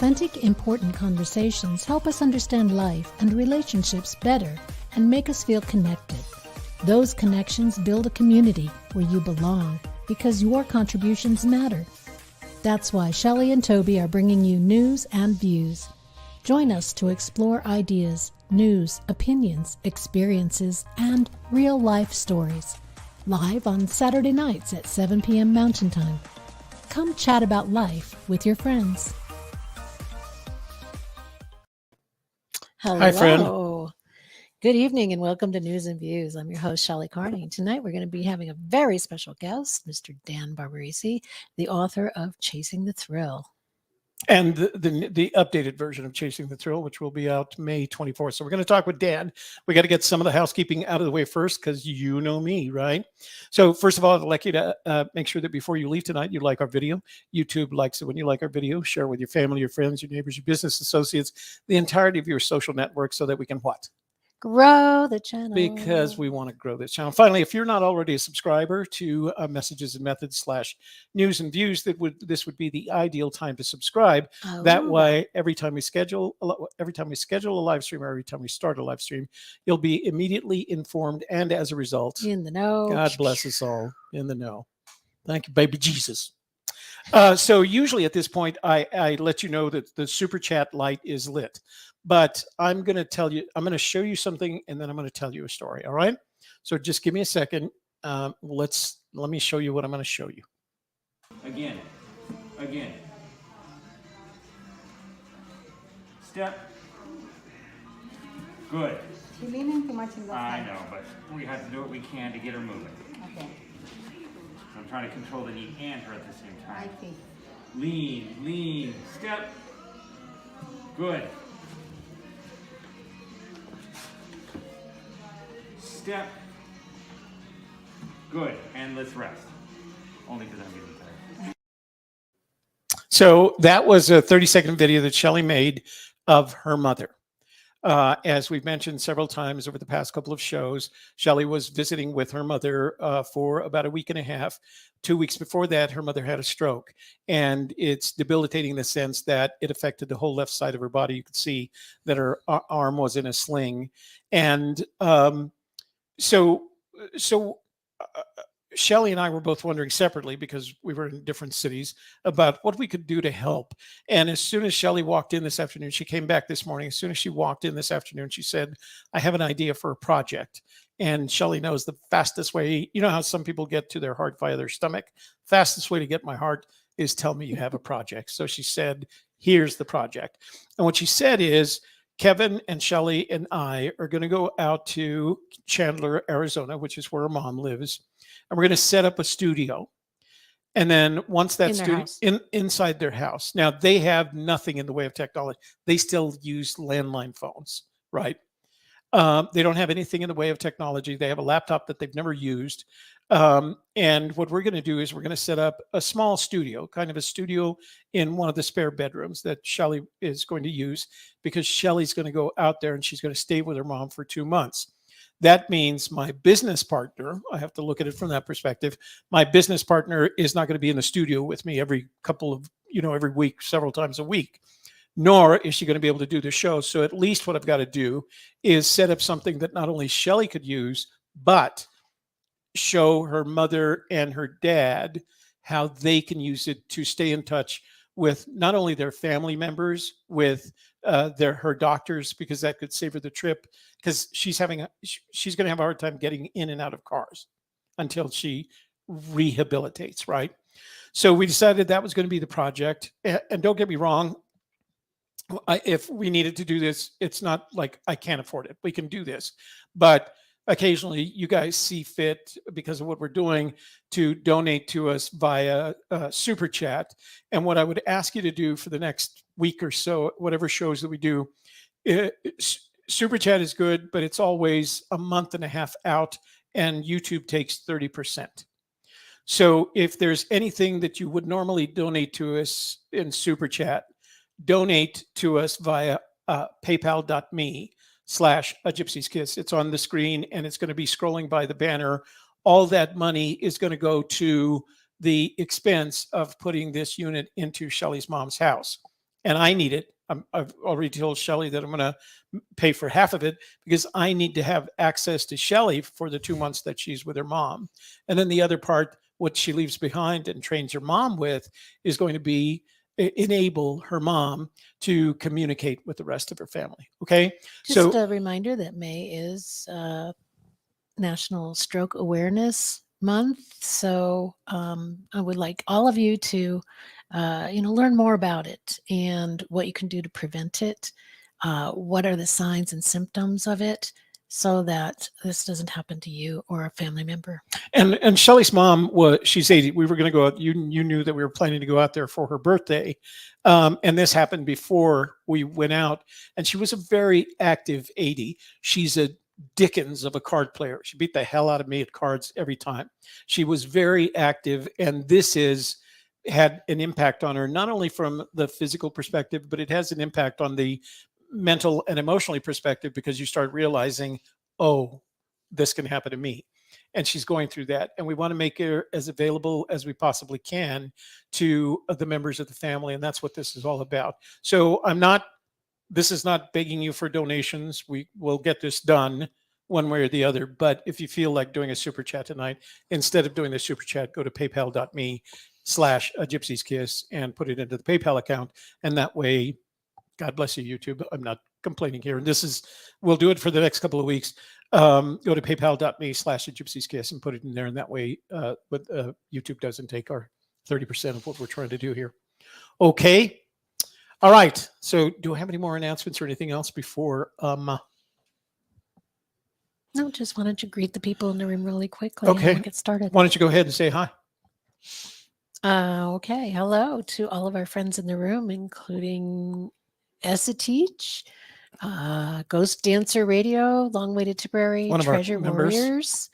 Authentic, important conversations help us understand life and relationships better and make us feel connected. Those connections build a community where you belong because your contributions matter. That's why Shelley and Toby are bringing you News and Views. Join us to explore ideas, news, opinions, experiences, and real-life stories. Live on Saturday nights at 7 p.m. Mountain Time. Come chat about life with your friends. Hello. Hi, friend. Good evening and welcome to News and Views. I'm your host, Shelley Carney. Tonight we're going to be having a very special guest, Mr. Dan Barbarisi, the author of Chasing the Thrill. And the updated version of Chasing the Thrill, which will be out May 24th. So we're going to talk with Dan. We got to get some of the housekeeping out of the way first because you know me, right? So first of all, I'd like you to make sure that before you leave tonight, you like our video. YouTube likes it when you like our video. Share with your family, your friends, your neighbors, your business associates, the entirety of your social network so that we can what? Grow the channel. Because we want to grow this channel. Finally, if you're not already a subscriber to Messages and Methods / News and Views, this would be the ideal time to subscribe. That way, every time we schedule a live stream or every time we start a live stream, you'll be immediately informed and as a result, in the know. God bless us all, in the know. Thank you, baby Jesus. So usually at this point, I let you know that the super chat light is lit. But I'm going to show you something, and then I'm going to tell you a story. All right. So just give me a second. Let me show you what I'm going to show you. Again. Step. Good. She's leaning too much in the I side. know, but we have to do what we can to get her moving. Okay. I'm trying to control the knee and her at the same I time. see. Lean. Step. Good. Step. Good. And let's rest. Only because I'm getting tired. So that was a 30-second video that Shelley made of her mother. As we've mentioned several times over the past couple of shows, Shelley was visiting with her mother for about a week and a half. 2 weeks before that, her mother had a stroke, and it's debilitating in the sense that it affected the whole left side of her body. You could see that her arm was in a sling. And So Shelley and I were both wondering separately, because we were in different cities, about what we could do to help. And as soon as Shelley walked in this afternoon, she came back this morning. As soon as she walked in this afternoon, she said, I have an idea for a project. And Shelley knows the fastest way, you know how some people get to their heart via their stomach? Fastest way to get my heart is tell me you have a project. So she said, here's the project. And what she said is, Kevin and Shelley and I are going to go out to Chandler, Arizona, which is where her mom lives. And we're going to set up a studio. And then once that studio inside their house. Now they have nothing in the way of technology. They still use landline phones, right? They don't have anything in the way of technology. They have a laptop that they've never used. And what we're going to do is we're going to set up a small studio, kind of a studio in one of the spare bedrooms that Shelley is going to use, because Shelley's going to go out there and she's going to stay with her mom for 2 months. That means my business partner, I have to look at it from that perspective. My business partner is not going to be in the studio with me every week, several times a week, nor is she going to be able to do the show. So at least what I've got to do is set up something that not only Shelley could use, but show her mother and her dad how they can use it to stay in touch with not only their family members, with her doctors, because that could save her the trip, because she's going to have a hard time getting in and out of cars until she rehabilitates, right? So we decided that was going to be the project. And don't get me wrong, if we needed to do this, it's not like I can't afford it. We can do this. But occasionally you guys see fit, because of what we're doing, to donate to us via super chat. And what I would ask you to do for the next week or so, whatever shows that we do, super chat is good, but it's always a month and a half out, and YouTube takes 30%. So if there's anything that you would normally donate to us in super chat, donate to us via paypal.me/A Gypsy's Kiss. It's on the screen and it's going to be scrolling by the banner. All that money is going to go to the expense of putting this unit into Shelley's mom's house. and I need it. I've already told Shelly that I'm going to pay for half of it because I need to have access to Shelly for the 2 months that she's with her mom. And then the other part, what she leaves behind and trains her mom with, is going to be enable her mom to communicate with the rest of her family. Okay. Just So a reminder that May is National Stroke Awareness Month. So I would like all of you to, learn more about it and what you can do to prevent it. What are the signs and symptoms of it, so that this doesn't happen to you or a family member. and Shelly's mom she's 80. We were going to go out. You knew that we were planning to go out there for her birthday, and this happened before we went out. And she was a very active 80. She's a Dickens of a card player. She beat the hell out of me at cards every time. She was very active, and this had an impact on her, not only from the physical perspective, but it has an impact on the mental and emotionally perspective, because you start realizing, oh, this can happen to me. And she's going through that. And we want to make her as available as we possibly can to the members of the family. And that's what this is all about. So this is not begging you for donations. We will get this done one way or the other. But if you feel like doing a super chat tonight, instead of doing the super chat, go to paypal.me/a gypsy's and put it into the PayPal account. And that way, God bless you, YouTube. I'm not complaining here. And we'll do it for the next couple of weeks. Go to paypal.me/a gypsy's and put it in there. And that way, YouTube doesn't take our 30% of what we're trying to do here. Okay. All right. So do I have any more announcements or anything else before? No, just wanted to greet the people in the room really quickly. Okay. And we'll get started. Why don't you go ahead and say hi? Okay. Hello to all of our friends in the room, including Esatich, Ghost Dancer Radio, Long Way to Tipperary, One of our Treasure members. Warriors.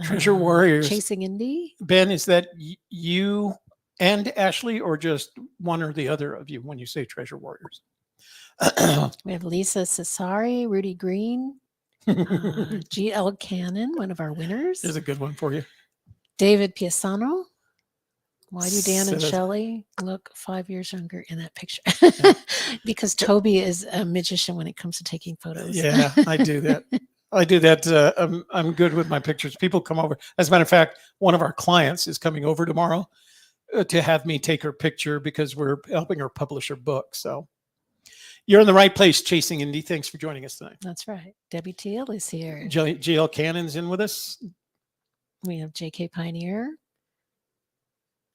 Treasure Warriors. Chasing Indy. Ben, is that you and Ashley, or just one or the other of you when you say Treasure Warriors? We have Lisa Cesari, Rudy Green, GL Cannon, one of our winners. There's a good one for you. David Piasano. Why do Dan and Says- Shelley look 5 years younger in that picture? Because Toby is a magician when it comes to taking photos. Yeah, I do that. I do that. I'm good with my pictures. People come over. As a matter of fact, one of our clients is coming over tomorrow to have me take her picture because we're helping her publish her book. So you're in the right place, Chasing Indy. Thanks for joining us tonight. That's right. Debbie Teal is here. GL Cannon's in with us. We have JK Pioneer.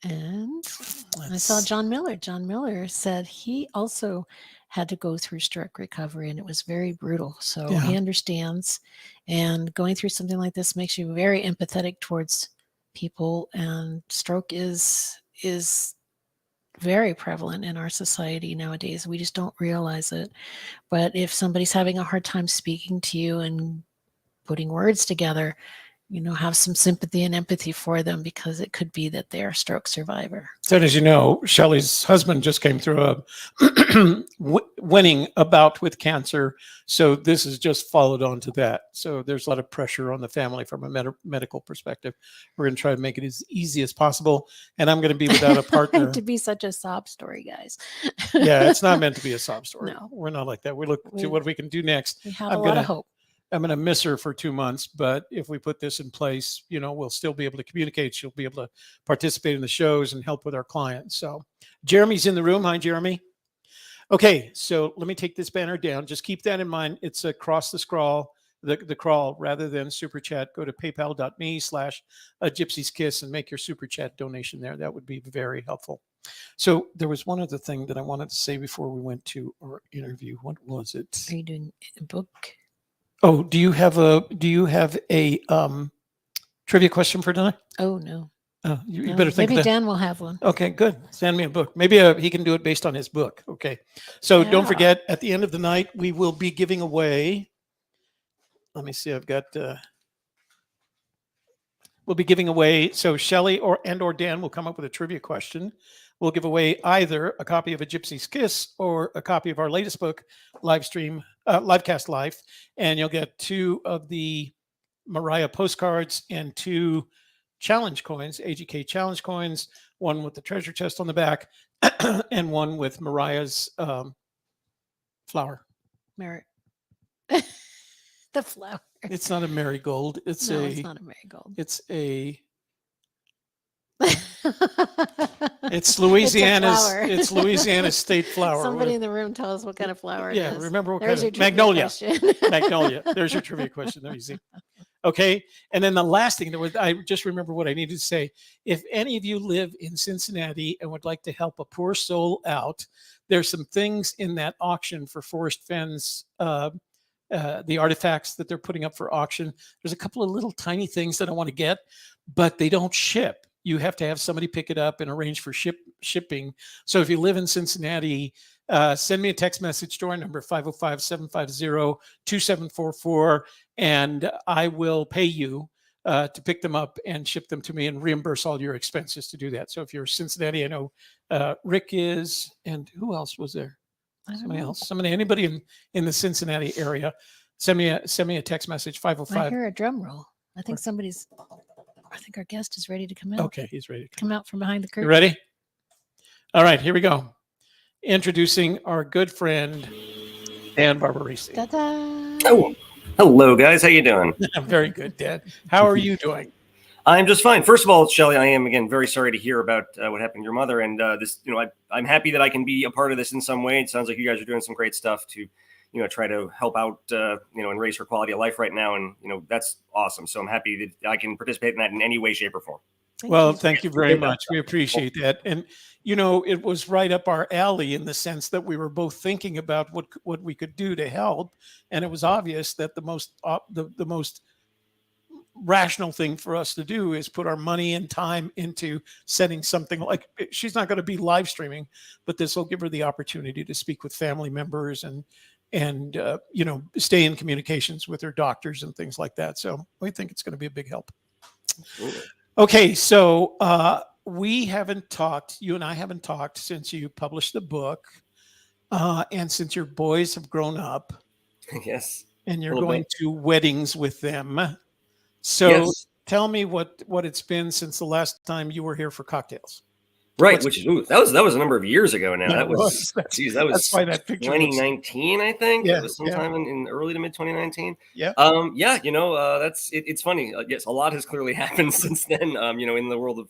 And I saw John Miller. John Miller said he also had to go through stroke recovery, and it was very brutal. So Yeah. he understands. And going through something like this makes you very empathetic towards people. And stroke is very prevalent in our society nowadays. We just don't realize it. But if somebody's having a hard time speaking to you and putting words together, have some sympathy and empathy for them, because it could be that they're a stroke survivor. So as you know, Shelley's husband just came through a winning a bout with cancer. So this has just followed on to that. So there's a lot of pressure on the family from a medical perspective. We're going to try to make it as easy as possible. And I'm going to be without a partner. To be such a sob story, guys. Yeah, it's not meant to be a sob story. No. We're not like that. We look to what we can do next. We have a lot of hope. I'm going to miss her for 2 months, but if we put this in place, we'll still be able to communicate. She'll be able to participate in the shows and help with our clients. So Jeremy's in the room. Hi, Jeremy. Okay, so let me take this banner down. Just keep that in mind. It's across the scroll, the crawl, rather than super chat. Go to paypal.me/a gypsy's and make your super chat donation there. That would be very helpful. So there was one other thing that I wanted to say before we went to our interview. What was it? Are you doing a book? Oh, do you have a trivia question for tonight? Oh, no. Oh, you No, better think maybe of that. Dan will have one. Okay, good. Send me a book. Maybe he can do it based on his book. Okay. So don't Yeah. forget, at the end of the night, we will be giving away. Let me see. We'll be giving away. So Shelley or Dan will come up with a trivia question. We'll give away either a copy of A Gypsy's Kiss or a copy of our latest book, Livecast Life. And you'll get 2 of the Mariah postcards and 2 challenge coins, AGK challenge coins, one with the treasure chest on the back, and one with Mariah's flower. Merit. The flower. It's not a marigold. It's It's not a marigold. It's a. It's Louisiana's. It's Louisiana's state flower. Somebody in the room tell us what kind of flower it is. Yeah, remember what There's kind of your trivia magnolia. question. Magnolia. There's your trivia question. There you see. Okay, and then the last thing I just remember what I needed to say. If any of you live in Cincinnati and would like to help a poor soul out, there's some things in that auction for Forest Fens. The artifacts that they're putting up for auction. There's a couple of little tiny things that I want to get, but they don't ship. You have to have somebody pick it up and arrange for shipping. So if you live in Cincinnati, send me a text message to our number 505-750-2744, and I will pay you to pick them up and ship them to me and reimburse all your expenses to do that. So if you're Cincinnati, I know Rick is, and who else was there? Anybody in the Cincinnati area, send me a text message, 505. I hear a drum roll. I think our guest is ready to come out. Okay, he's ready to come out from behind the curtain. You ready? All right, here we go. Introducing our good friend, Dan Barbarisi. Ta-da! Oh, hello, guys. How you doing? I'm very good, Dan. How are you doing? I'm just fine. First of all, Shelley, I am again very sorry to hear about what happened to your mother, and this. I'm happy that I can be a part of this in some way. It sounds like you guys are doing some great stuff to, try to help out, and raise her quality of life right now, and that's awesome. So I'm happy that I can participate in that in any way, shape, or form. Thank you very much. We appreciate that, and it was right up our alley in the sense that we were both thinking about what we could do to help, and it was obvious that the most rational thing for us to do is put our money and time into setting something like, she's not going to be live streaming, but this will give her the opportunity to speak with family members and stay in communications with her doctors and things like that. So we think it's going to be a big help. Okay. So you and I haven't talked since you published the book and since your boys have grown up. Yes. And you're going to weddings with them. So Tell me what it's been since the last time you were here for cocktails. Right, that was a number of years ago now. Yeah, that was that's why that picture 2019, I think. Yeah, it was sometime in early to mid 2019. Yeah. It's funny. Yes, a lot has clearly happened since then. In the world of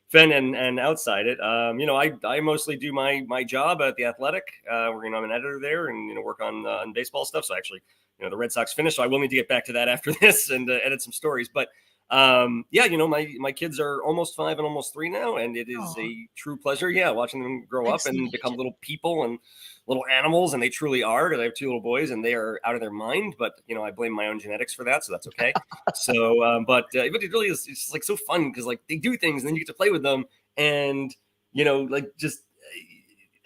Fen and outside it. I mostly do my job at the Athletic. Where I'm an editor there and work on baseball stuff. So actually, the Red Sox finished, so I will need to get back to that after this and edit some stories. But my kids are almost 5 and almost 3 now, and it is a true pleasure. Yeah, watching them grow up and become little people and little animals, and they truly are. Because I have 2 little boys, and they are out of their mind. But I blame my own genetics for that, so that's okay. So, but it really is. It's like so fun because they do things, and then you get to play with them, and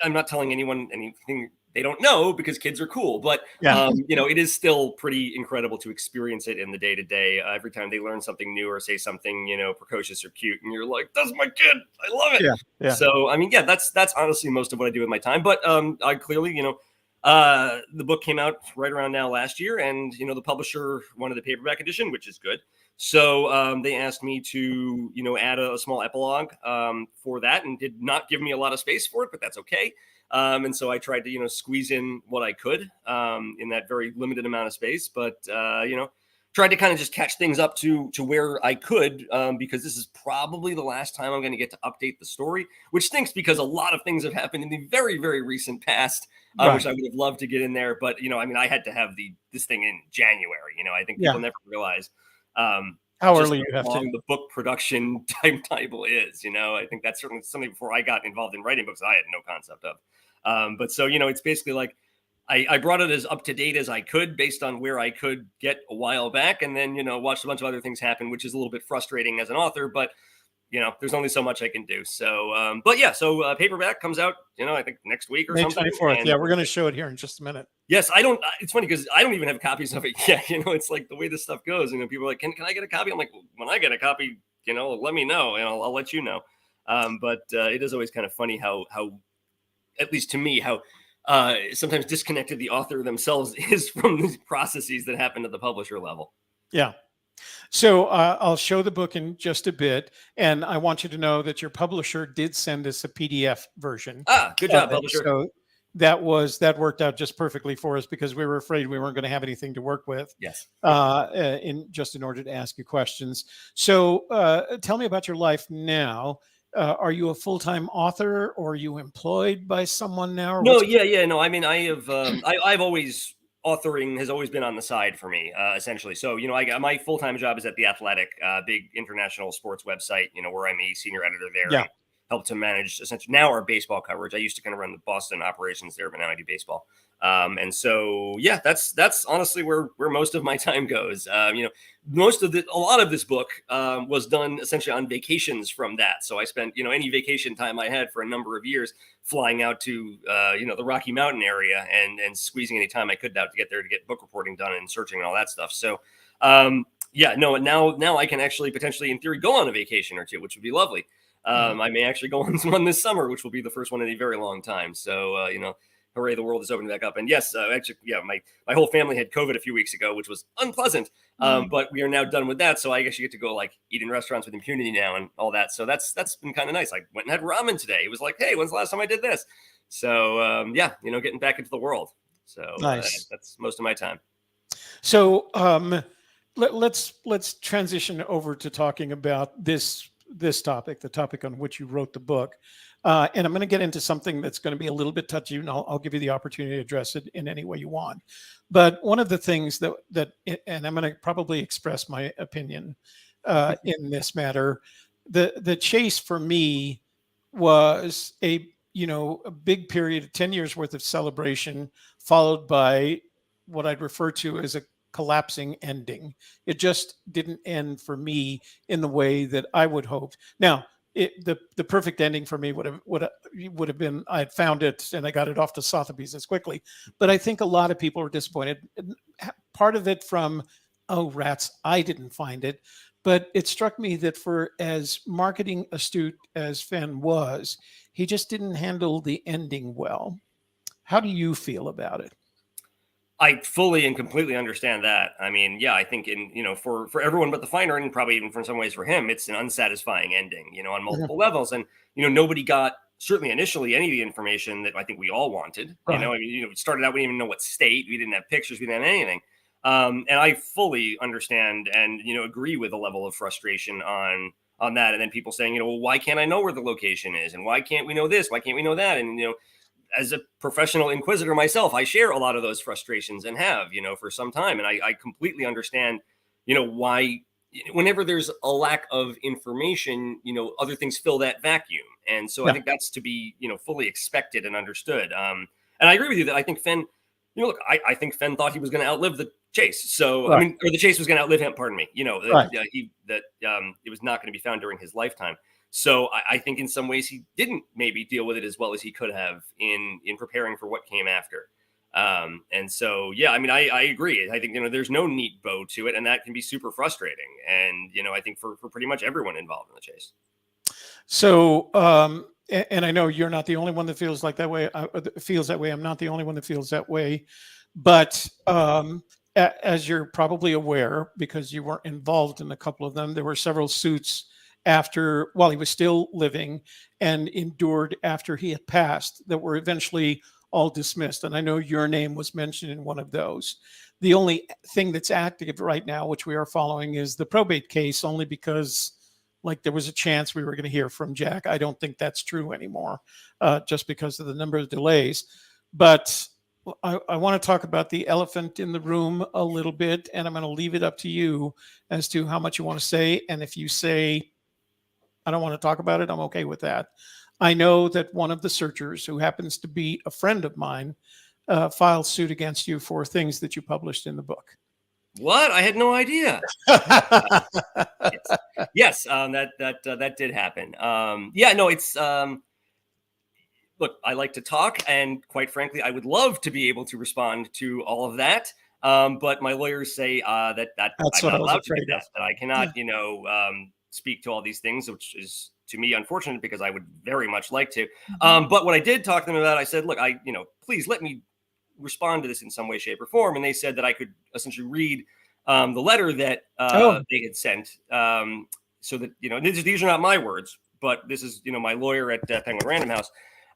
I'm not telling anyone anything they don't know because kids are cool, but it is still pretty incredible to experience it in the day to day. Every time they learn something new or say something, precocious or cute, and you're like, "That's my kid. I love it." Yeah. So, that's honestly most of what I do with my time. But I clearly, the book came out right around now last year, and the publisher wanted the paperback edition, which is good. So they asked me to, add a small epilogue for that, and did not give me a lot of space for it, but that's okay. And so I tried to, squeeze in what I could in that very limited amount of space, but, tried to kind of just catch things up to where I could, because this is probably the last time I'm going to get to update the story, which stinks because a lot of things have happened in the very, very recent past, which I would have loved to get in there. But, I had to have this thing in January. I think people never realize how early you have to. The book production timetable is, I think that's certainly something before I got involved in writing books I had no concept of. But so, it's basically like I brought it as up to date as I could based on where I could get a while back, and then, watched a bunch of other things happen, which is a little bit frustrating as an author, but there's only so much I can do. So, so paperback comes out, I think next week or May something. 24th. Yeah, we're going to show it here in just a minute. Yes, it's funny because I don't even have copies of it yet. It's like the way this stuff goes. People are like, can I get a copy? I'm like, when I get a copy, let me know and I'll let you know. But it is always kind of funny how, at least to me, how sometimes disconnected the author themselves is from the processes that happen at the publisher level. Yeah. So I'll show the book in just a bit, and I want you to know that your publisher did send us a PDF version Good of job, it. publisher. So that worked out just perfectly for us because we were afraid we weren't going to have anything to work with. Yes. In order to ask you questions. So tell me about your life now. Are you a full-time author, or are you employed by someone now? Or No, yeah. No, I mean, I've always authoring has always been on the side for me, essentially. So, I got my full time job is at the Athletic, big international sports website. Where I'm a senior editor there Yeah. and help to manage essentially now our baseball coverage. I used to kind of run the Boston operations there, but now I do baseball. And so, yeah, that's honestly where most of my time goes. A lot of this book was done essentially on vacations from that. So I spent, any vacation time I had for a number of years flying out to, the Rocky Mountain area and squeezing any time I could out to get there to get book reporting done and searching and all that stuff. So, now I can actually potentially, in theory, go on a vacation or two, which would be lovely. I may actually go on one this summer, which will be the first one in a very long time. So, hooray, the world is opening back up. And yes, my whole family had COVID a few weeks ago, which was unpleasant. But we are now done with that. So I guess you get to go eat in restaurants with impunity now and all that. So that's been kind of nice. I went and had ramen today. It was like, hey, when's the last time I did this? So getting back into the world. So nice. That's most of my time. So let's transition over to talking about this topic, the topic on which you wrote the book. And I'm going to get into something that's going to be a little bit touchy, and I'll give you the opportunity to address it in any way you want. But one of the things and I'm going to probably express my opinion in this matter, the chase for me was a big period of 10 years worth of celebration, followed by what I'd refer to as a collapsing ending. It just didn't end for me in the way that I would hope. Now, the perfect ending for me would have been I had found it and I got it off to Sotheby's as quickly. But I think a lot of people are disappointed. Part of it from, oh rats, I didn't find it. But it struck me that for as marketing astute as Fenn was, he just didn't handle the ending well. How do you feel about it? I fully and completely understand that. I mean, yeah, I think for everyone but the finder, and probably even for some ways for him, it's an unsatisfying ending, on multiple levels. And, nobody got certainly initially any of the information that I think we all wanted. Right. It started out, we didn't even know what state, we didn't have pictures, we didn't have anything. And I fully understand and, agree with the level of frustration on that. And then people saying, well, why can't I know where the location is? And why can't we know this? Why can't we know that? And, as a professional inquisitor myself, I share a lot of those frustrations and have, for some time. And I completely understand, why whenever there's a lack of information, other things fill that vacuum. And so I think that's to be, fully expected and understood. And I agree with you that I think Fenn, look, I think Fenn thought he was going to outlive the chase. So, right. or the chase was going to outlive him, pardon me, right. It was not going to be found during his lifetime. So I think in some ways he didn't maybe deal with it as well as he could have in preparing for what came after. And so, yeah, I mean, I agree. I think, there's no neat bow to it, and that can be super frustrating. And, I think for pretty much everyone involved in the chase. So, and I know you're not the only one that feels like that way, feels that way. I'm not the only one that feels that way. But as you're probably aware, because you weren't involved in a couple of them, there were several suits while he was still living and endured after he had passed that were eventually all dismissed. And I know your name was mentioned in one of those. The only thing that's active right now, which we are following, is the probate case, only because there was a chance we were going to hear from Jack. I don't think that's true anymore, just because of the number of delays. But I want to talk about the elephant in the room a little bit, and I'm going to leave it up to you as to how much you want to say. And if you say, I don't want to talk about it, I'm okay with that. I know that one of the searchers, who happens to be a friend of mine, filed suit against you for things that you published in the book. What? I had no idea. Yes, that did happen. It's look, I like to talk, and quite frankly, I would love to be able to respond to all of that. But my lawyers say that that's I'm what not I was allowed to do afraid of. that I cannot, speak to all these things, which is to me unfortunate because I would very much like to. But what I did talk to them about, I said, look, please let me respond to this in some way, shape, or form. And they said that I could essentially read the letter that they had sent. So that, these are not my words, but this is, my lawyer at Penguin Random House.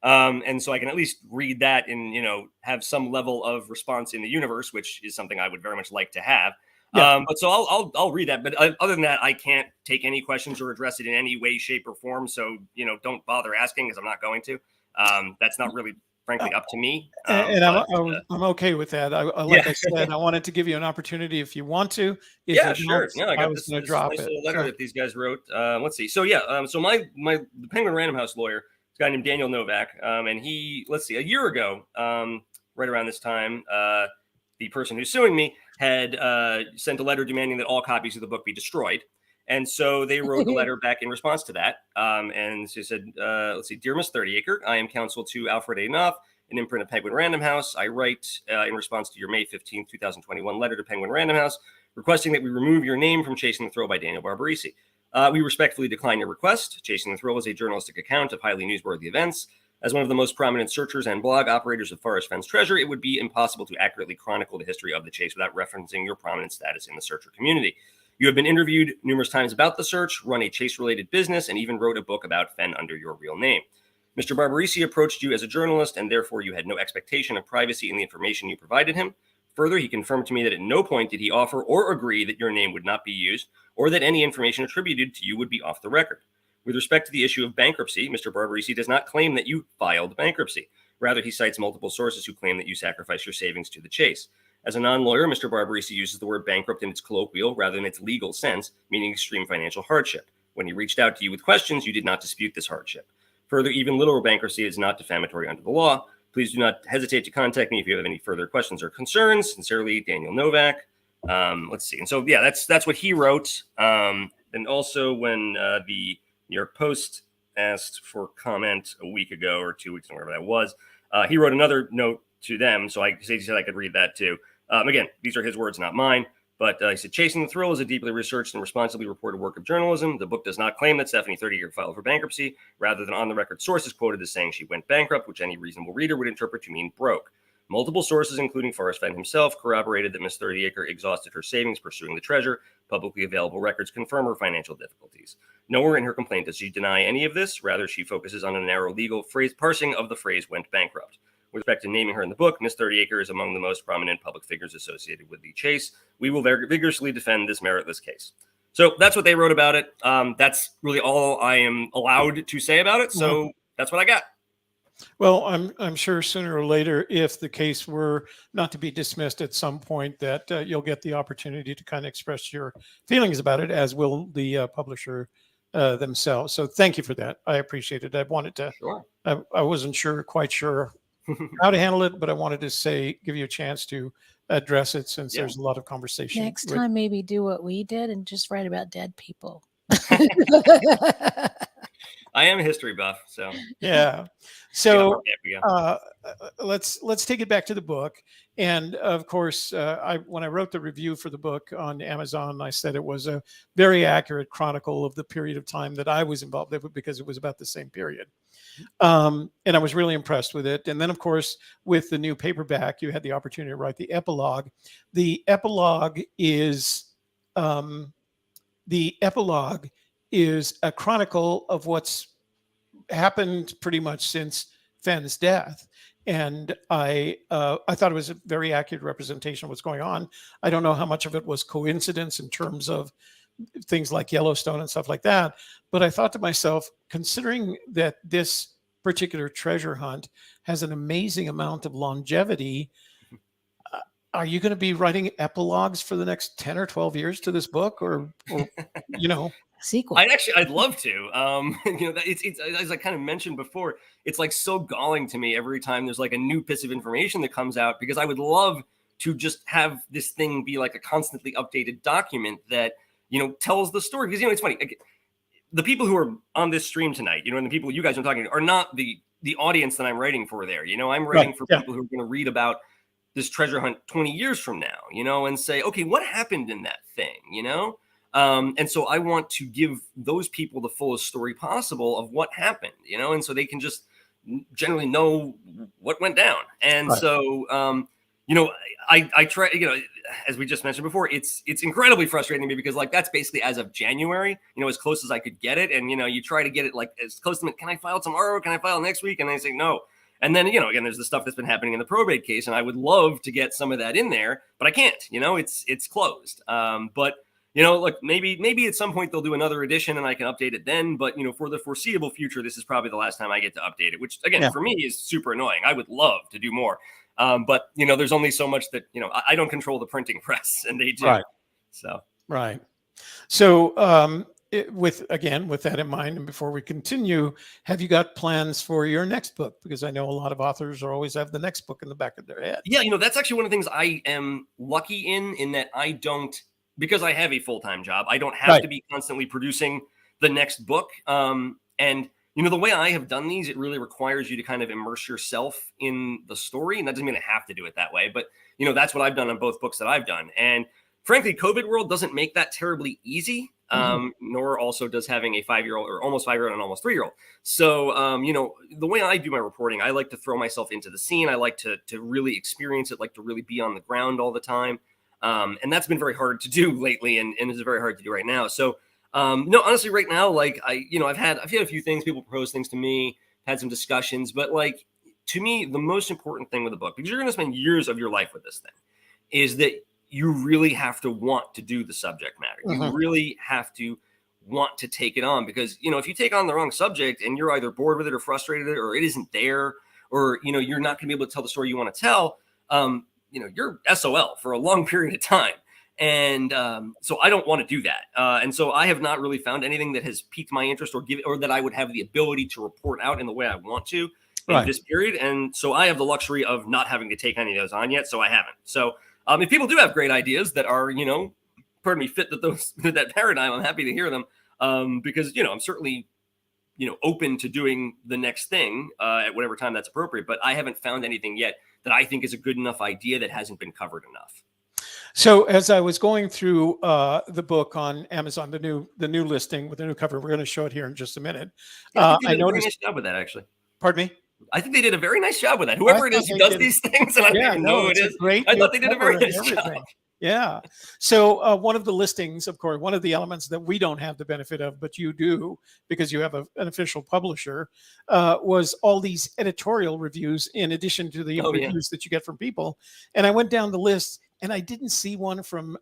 And so I can at least read that and, have some level of response in the universe, which is something I would very much like to have. Yeah. But so I'll read that. But other than that, I can't take any questions or address it in any way, shape, or form. So, don't bother asking, because I'm not going to. That's not really, frankly, up to me. I'm okay with that. Like I said, I wanted to give you an opportunity if you want to. If you sure. don't, I got was this going to drop nice it. little letter that these guys wrote. Let's see. So so the Penguin Random House lawyer, this guy named Daniel Novak, and he, a year ago, right around this time, the person who's suing me had sent a letter demanding that all copies of the book be destroyed. And so they wrote a letter back in response to that. And she said, Dear Miss 30 Acre, I am counsel to Alfred A. Knopf, an imprint of Penguin Random House. I write in response to your May 15th, 2021 letter to Penguin Random House, requesting that we remove your name from Chasing the Thrill by Daniel Barbarisi. We respectfully decline your request. Chasing the Thrill is a journalistic account of highly newsworthy events. As one of the most prominent searchers and blog operators of Forrest Fenn's treasure, it would be impossible to accurately chronicle the history of the chase without referencing your prominent status in the searcher community. You have been interviewed numerous times about the search, run a chase-related business, and even wrote a book about Fenn under your real name. Mr. Barbarisi approached you as a journalist, and therefore you had no expectation of privacy in the information you provided him. Further, he confirmed to me that at no point did he offer or agree that your name would not be used, or that any information attributed to you would be off the record. With respect to the issue of bankruptcy, Mr. Barbarisi does not claim that you filed bankruptcy. Rather, he cites multiple sources who claim that you sacrificed your savings to the chase. As a non-lawyer, Mr. Barbarisi uses the word bankrupt in its colloquial rather than its legal sense, meaning extreme financial hardship. When he reached out to you with questions, you did not dispute this hardship. Further, even literal bankruptcy is not defamatory under the law. Please do not hesitate to contact me if you have any further questions or concerns. Sincerely, Daniel Novak. Let's see. And so, that's what he wrote. And also when the New York Post asked for comment a week ago or 2 weeks, whatever that was, he wrote another note to them. So he said I could read that too. Again, these are his words, not mine. But he said, Chasing the Thrill is a deeply researched and responsibly reported work of journalism. The book does not claim that Stephanie 30 Acre filed for bankruptcy, rather than on-the-record sources quoted as saying she went bankrupt, which any reasonable reader would interpret to mean broke. Multiple sources, including Forrest Fenn himself, corroborated that Miss 30 Acre exhausted her savings pursuing the treasure. Publicly available records confirm her financial difficulties. Nowhere in her complaint does she deny any of this. Rather, she focuses on a narrow legal parsing of the phrase went bankrupt. With respect to naming her in the book, Miss 30 Acre is among the most prominent public figures associated with the chase. We will vigorously defend this meritless case. So that's what they wrote about it. That's really all I am allowed to say about it. So that's what I got. Well, I'm sure sooner or later, if the case were not to be dismissed at some point, that you'll get the opportunity to kind of express your feelings about it, as will the publisher themselves. So thank you for that. I appreciate it. I wanted to. Sure. I wasn't quite sure how to handle it, but I wanted to give you a chance to address it, since there's a lot of conversation. Next time, maybe do what we did and just write about dead people. I am a history buff, so yeah. So let's take it back to the book. And of course, when I wrote the review for the book on Amazon, I said it was a very accurate chronicle of the period of time that I was involved with, because it was about the same period. And I was really impressed with it. And then, of course, with the new paperback, you had the opportunity to write the epilogue. The epilogue is a chronicle of what's happened pretty much since Fenn's death. And I thought it was a very accurate representation of what's going on. I don't know how much of it was coincidence in terms of things like Yellowstone and stuff like that. But I thought to myself, considering that this particular treasure hunt has an amazing amount of longevity, are you going to be writing epilogues for the next 10 or 12 years to this book, or sequel? I'd love to. It's as I kind of mentioned before, it's like so galling to me every time there's like a new piece of information that comes out, because I would love to just have this thing be like a constantly updated document that, tells the story. Because, it's funny. The people who are on this stream tonight, and the people you guys are talking to are not the audience that I'm writing for there. I'm writing for people who are going to read about this treasure hunt 20 years from now, and say, okay, what happened in that thing, and so I want to give those people the fullest story possible of what happened, and so they can just generally know what went down. And so, I try, as we just mentioned before, it's incredibly frustrating to me because like that's basically as of January, as close as I could get it. And, you try to get it like as close to, can I file tomorrow? Can I file next week? And they say no. And then, again, there's the stuff that's been happening in the probate case. And I would love to get some of that in there, but I can't, it's closed. But, look, maybe at some point they'll do another edition and I can update it then. But, for the foreseeable future, this is probably the last time I get to update it, which again, for me is super annoying. I would love to do more. But, there's only so much that, I don't control the printing press and they do. Right. So, right. So, with that in mind, and before we continue, have you got plans for your next book? Because I know a lot of authors always have the next book in the back of their head. Yeah, that's actually one of the things I am lucky in that I don't, because I have a full-time job, I don't have to be constantly producing the next book. And the way I have done these, it really requires you to kind of immerse yourself in the story. And that doesn't mean I have to do it that way, but that's what I've done on both books that I've done. And frankly, COVID world doesn't make that terribly easy. Nor also does having a 5-year-old or almost 5-year-old and almost 3-year-old. So, the way I do my reporting, I like to throw myself into the scene. I like to really experience it, like to really be on the ground all the time. And that's been very hard to do lately and is very hard to do right now. So, no, honestly, right now, like I've had a few things, people propose things to me, had some discussions, but like to me, the most important thing with a book, because you're going to spend years of your life with this thing, is that you really have to want to do the subject matter. You really have to want to take it on because, if you take on the wrong subject and you're either bored with it or frustrated or it isn't there, or, you're not going to be able to tell the story you want to tell, you're SOL for a long period of time. And so I don't want to do that. And so I have not really found anything that has piqued my interest or that I would have the ability to report out in the way I want to in this period. And so I have the luxury of not having to take any of those on yet. So I haven't. So if people do have great ideas that are, fit that paradigm, I'm happy to hear them because, I'm certainly, open to doing the next thing at whatever time that's appropriate. But I haven't found anything yet that I think is a good enough idea that hasn't been covered enough. So as I was going through the book on Amazon, the new listing with the new cover, we're going to show it here in just a minute. Yeah, I noticed a very nice job with that, actually. Pardon me? I think they did a very nice job with that. Whoever it is who does these things, and I don't even know who it is. I thought they did a very nice job. Yeah. So one of the listings, of course, one of the elements that we don't have the benefit of, but you do because you have an official publisher, was all these editorial reviews in addition to the reviews that you get from people. And I went down the list and I didn't see one from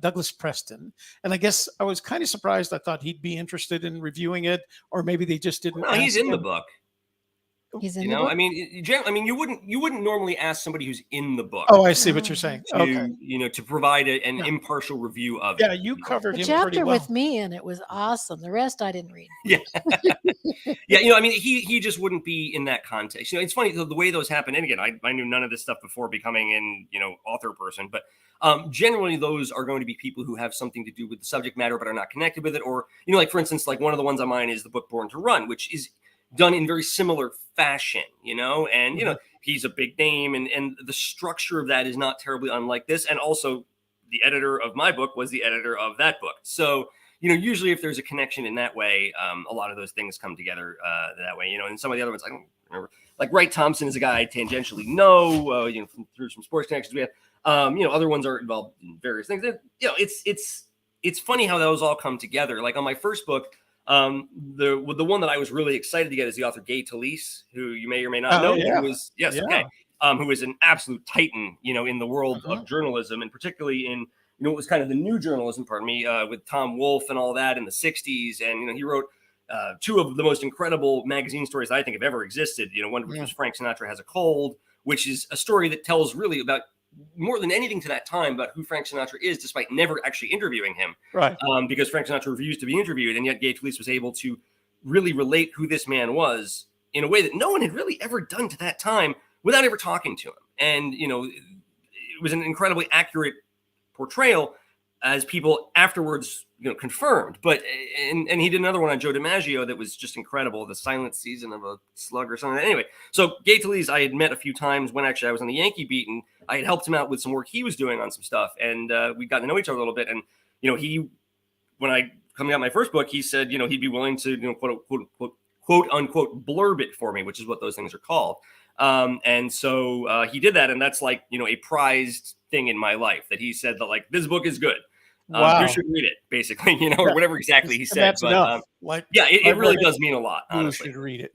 Douglas Preston. And I guess I was kind of surprised. I thought he'd be interested in reviewing it, or maybe they just didn't. No, he's in the book. He's in the book? I mean, you wouldn't normally ask somebody who's in the book. Oh, I see what you're saying. To provide an impartial review of it. Yeah, you covered him chapter pretty well. with me, and it was awesome. The rest I didn't read. Yeah, yeah. He just wouldn't be in that context. It's funny the way those happen. And again, I knew none of this stuff before becoming author person, but generally those are going to be people who have something to do with the subject matter but are not connected with it. Or like for instance, like one of the ones on mine is the book Born to Run, which is done in very similar fashion, and he's a big name and the structure of that is not terribly unlike this. And also the editor of my book was the editor of that book. So, usually if there's a connection in that way, a lot of those things come together that way, and some of the other ones, I don't remember, like Wright Thompson is a guy I tangentially know, through some sports connections we have, other ones are involved in various things. And, it's funny how those all come together. Like on my first book, the one that I was really excited to get is the author Gay Talese, who you may or may not know. Yeah. Who is an absolute titan, in the world of journalism, and particularly in what was kind of the new journalism, with Tom Wolfe and all that in the 60s. And he wrote two of the most incredible magazine stories I think have ever existed. One of which was Frank Sinatra Has a Cold, which is a story that tells really about more than anything to that time about who Frank Sinatra is, despite never actually interviewing him. Right. Because Frank Sinatra refused to be interviewed, and yet Gay Talese was able to really relate who this man was in a way that no one had really ever done to that time without ever talking to him. And, it was an incredibly accurate portrayal, as people afterwards, confirmed. But and he did another one on Joe DiMaggio that was just incredible, The Silent Season of a Slug or something. Anyway, so Gay Talese I had met a few times when actually I was on the Yankee beat, and I had helped him out with some work he was doing on some stuff, and we got to know each other a little bit. And when I coming out my first book, he said he'd be willing to quote unquote blurb it for me, which is what those things are called. And so he did that. And that's like, a prized thing in my life that he said that like, this book is good. Wow. You should read it, basically, or whatever exactly he And said. that's But enough. Like, yeah, it really does mean a lot, you honestly. should read it.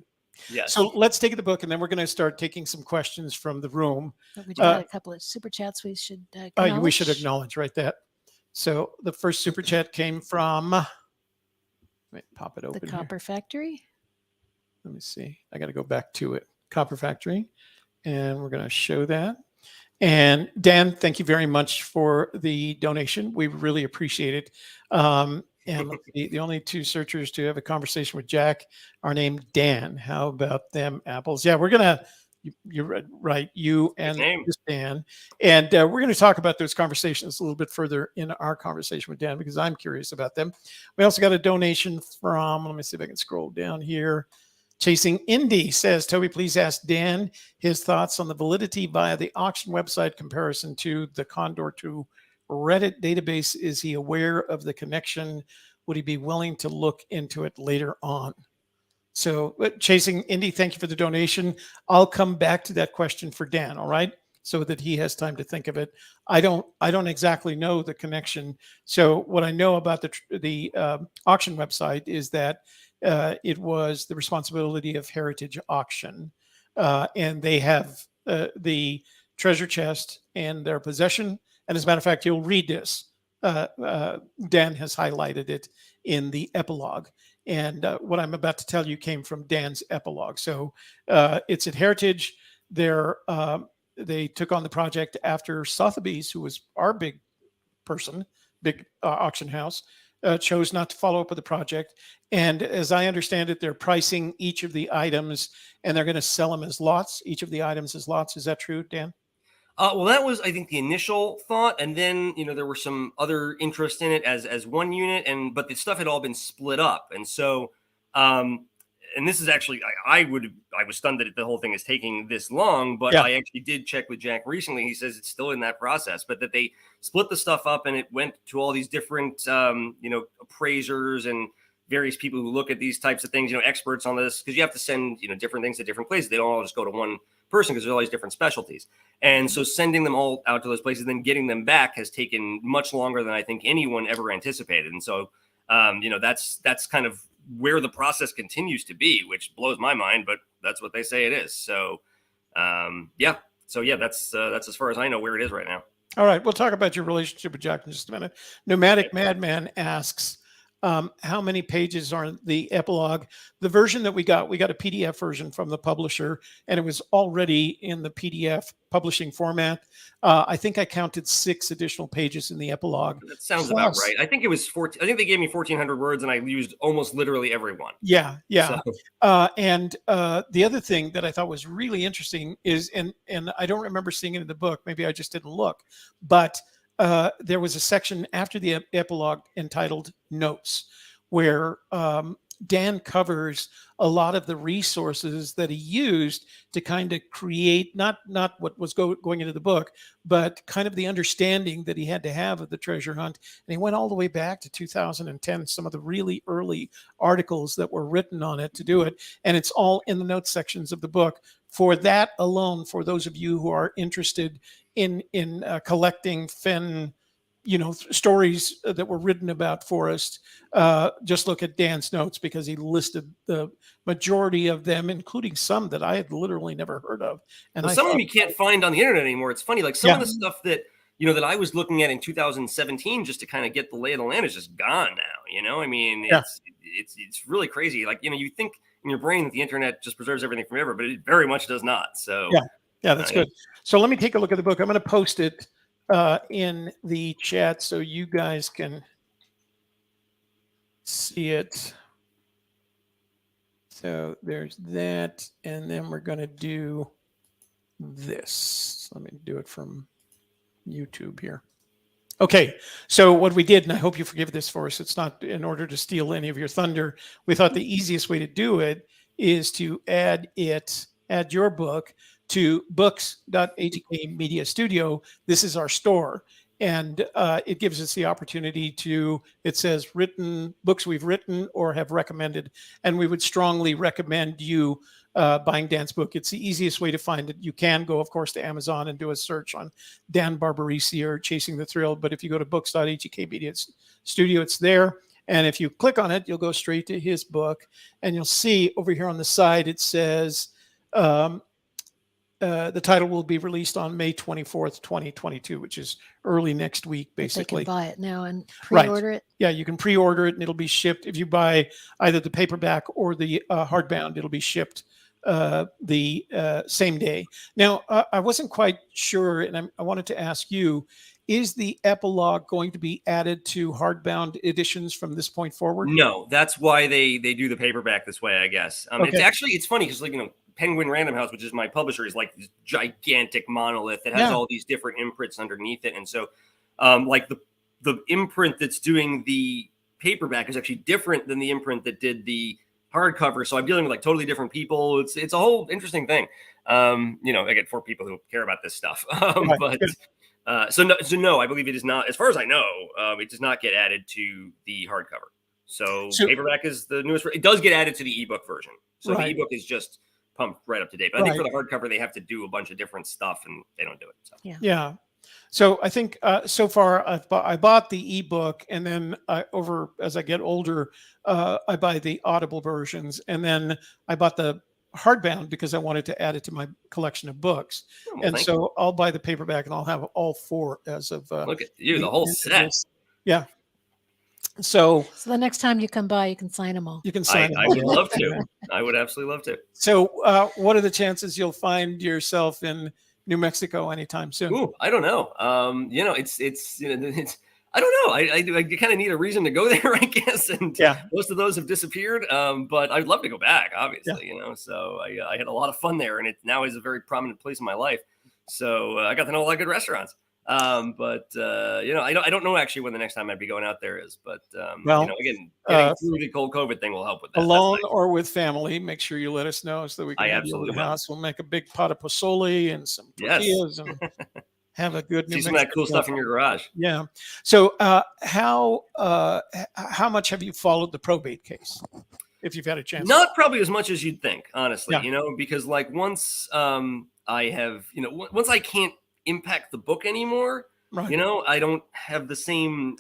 Yes. So let's take the book, and then we're going to start taking some questions from the room. But we do have a couple of super chats we should acknowledge. We should acknowledge right that. So the first super chat came from, let me pop it open. The Copper Factory. Let me see. I got to go back to it. Copper Factory. And we're going to show that. And Dan, thank you very much for the donation. We really appreciate it. And the only two searchers to have a conversation with Jack are named Dan. How about them apples? Yeah, we're going to, you're right, you and this Dan. And we're going to talk about those conversations a little bit further in our conversation with Dan because I'm curious about them. We also got a donation from, let me see if I can scroll down here. Chasing Indy says, Toby, please ask Dan his thoughts on the validity via the auction website comparison to the Condor to Reddit database. Is he aware of the connection? Would he be willing to look into it later on? So Chasing Indy, thank you for the donation. I'll come back to that question for Dan, all right? So that he has time to think of it. I don't exactly know the connection. So what I know about the auction website is that it was the responsibility of Heritage Auction, and they have the treasure chest in their possession. And as a matter of fact, you'll read this. Dan has highlighted it in the epilogue. And what I'm about to tell you came from Dan's epilogue. So it's at Heritage. They took on the project after Sotheby's, who was our big auction house, chose not to follow up with the project. And as I understand it, they're pricing each of the items and they're going to sell them as lots. Each of the items as lots. Is that true, Dan? Well, that was, I think, the initial thought. And then, there were some other interest in it as one unit, but the stuff had all been split up. And so, and this is actually, I was stunned that the whole thing is taking this long, but I actually did check with Jack recently. He says it's still in that process, but that they split the stuff up and it went to all these different, appraisers and various people who look at these types of things, experts on this, because you have to send, different things to different places. They don't all just go to one person because there's all these different specialties. And so sending them all out to those places, then getting them back has taken much longer than I think anyone ever anticipated. And so, that's kind of where the process continues to be, which blows my mind, but that's what they say it is. So, that's as far as I know where it is right now. All right. We'll talk about your relationship with Jack in just a minute. Nomadic Madman asks, how many pages are the epilogue? The version that we got a PDF version from the publisher, and it was already in the PDF publishing format. I think I counted 6 additional pages in the epilogue. That sounds about right. I think it was 14. I think they gave me 1,400 words, and I used almost literally every one. Yeah. So. And the other thing that I thought was really interesting is, and I don't remember seeing it in the book. Maybe I just didn't look, but there was a section after the epilogue entitled Notes, where Dan covers a lot of the resources that he used to kind of create, not what was going into the book, but kind of the understanding that he had to have of the treasure hunt. And he went all the way back to 2010, some of the really early articles that were written on it to do it. And it's all in the notes sections of the book. For that alone, for those of you who are interested in collecting Fenn, stories that were written about Forrest, just look at Dan's notes, because he listed the majority of them, including some that I had literally never heard of. And some of them you can't find on the internet anymore. It's funny, like some of the stuff that that I was looking at in 2017 just to kind of get the lay of the land is just gone now. I mean, it's really crazy. Like you think in your brain that the internet just preserves everything forever, but it very much does not. So that's good. So let me take a look at the book. I'm going to post it in the chat so you guys can see it. So there's that, and then we're going to do this. Let me do it from YouTube here. Okay, so what we did, and I hope you forgive this for us, it's not in order to steal any of your thunder. We thought the easiest way to do it is to add your book to books.atk Media Studio. This is our store, and it gives us the opportunity to, it says written books we've written or have recommended, and we would strongly recommend you buying Dan's book, it's the easiest way to find it. You can go, of course, to Amazon and do a search on Dan Barbarisi or Chasing the Thrill. But if you go to books.hek Media Studio, it's there. And if you click on it, you'll go straight to his book. And you'll see over here on the side, it says the title will be released on May 24th, 2022, which is early next week, basically. They can buy it now and pre-order it. Yeah, you can pre-order it and it'll be shipped. If you buy either the paperback or the hardbound, it'll be shipped the same day. Now, I wasn't quite sure, and I wanted to ask you, is the epilogue going to be added to hardbound editions from this point forward? No, that's why they do the paperback this way, I guess. Okay. It's funny because, like, you know, Penguin Random House, which is my publisher, is like this gigantic monolith that has all these different imprints underneath it. And so like the imprint that's doing the paperback is actually different than the imprint that did the hardcover. So I'm dealing with like totally different people. It's a whole interesting thing. You know, I get 4 people who care about this stuff. So no, I believe it is not, as far as I know, it does not get added to the hardcover. So paperback is the newest. It does get added to the ebook version. So the ebook is just pumped right up to date. But I think for the hardcover, they have to do a bunch of different stuff, and they don't do it. So. Yeah. So I think so far I bought the ebook, and then as I get older, I buy the Audible versions, and then I bought the hardbound because I wanted to add it to my collection of books. And so I'll buy the paperback, and I'll have all 4 as of. Look at you, the whole set. Yeah. So the next time you come by, you can sign them all. You can sign them. I would love to. I would absolutely love to. So what are the chances you'll find yourself in New Mexico anytime soon? Ooh, I don't know. You know, it's you know, I don't know. I kind of need a reason to go there, I guess. And most of those have disappeared. But I'd love to go back, obviously, you know. So I had a lot of fun there, and it now is a very prominent place in my life. So I got to know a lot of good restaurants. But you know, I don't know actually when the next time I'd be going out there is, but you know, again, getting through the cold COVID thing will help with that. Alone or with family, make sure you let us know so that we can have you over the will. house. We'll make a big pot of pozole and some tortillas and have a good see some of that cool stuff in your garage. Yeah. So how much have you followed the probate case? If you've had a chance. Not probably as much as you'd think, honestly, you know, because like once I have, you know, once I can't impact the book anymore, you know, I don't have the same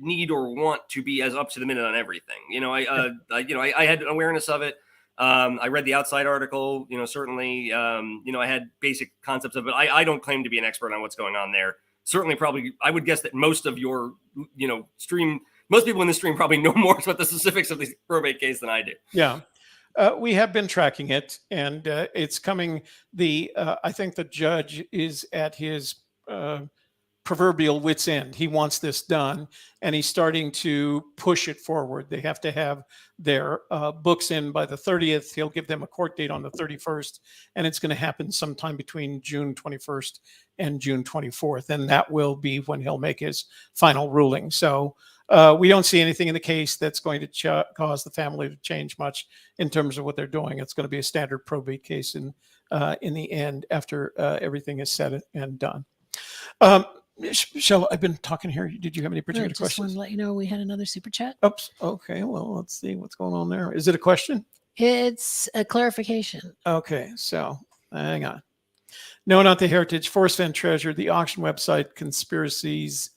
need or want to be as up to the minute on everything. You know, I had awareness of it. I read the Outside article, you know, certainly, you know, I had basic concepts of it. I don't claim to be an expert on what's going on there. Certainly, probably, I would guess that most of your, you know, most people in the stream probably know more about the specifics of the probate case than I do. Yeah. We have been tracking it, and it's coming. I think the judge is at his proverbial wit's end. He wants this done, and he's starting to push it forward. They have to have their books in by the 30th. He'll give them a court date on the 31st, and it's going to happen sometime between June 21st and June 24th, and that will be when he'll make his final ruling. So we don't see anything in the case that's going to cause the family to change much in terms of what they're doing. It's going to be a standard probate case in the end after everything is said and done. Michelle, I've been talking here. Did you have any particular questions? I just wanted to let you know we had another super chat. Oops. Okay. Well, let's see what's going on there. Is it a question? It's a clarification. Okay. So hang on. No, not the heritage. Forrest Fenn treasure. The auction website conspiracies.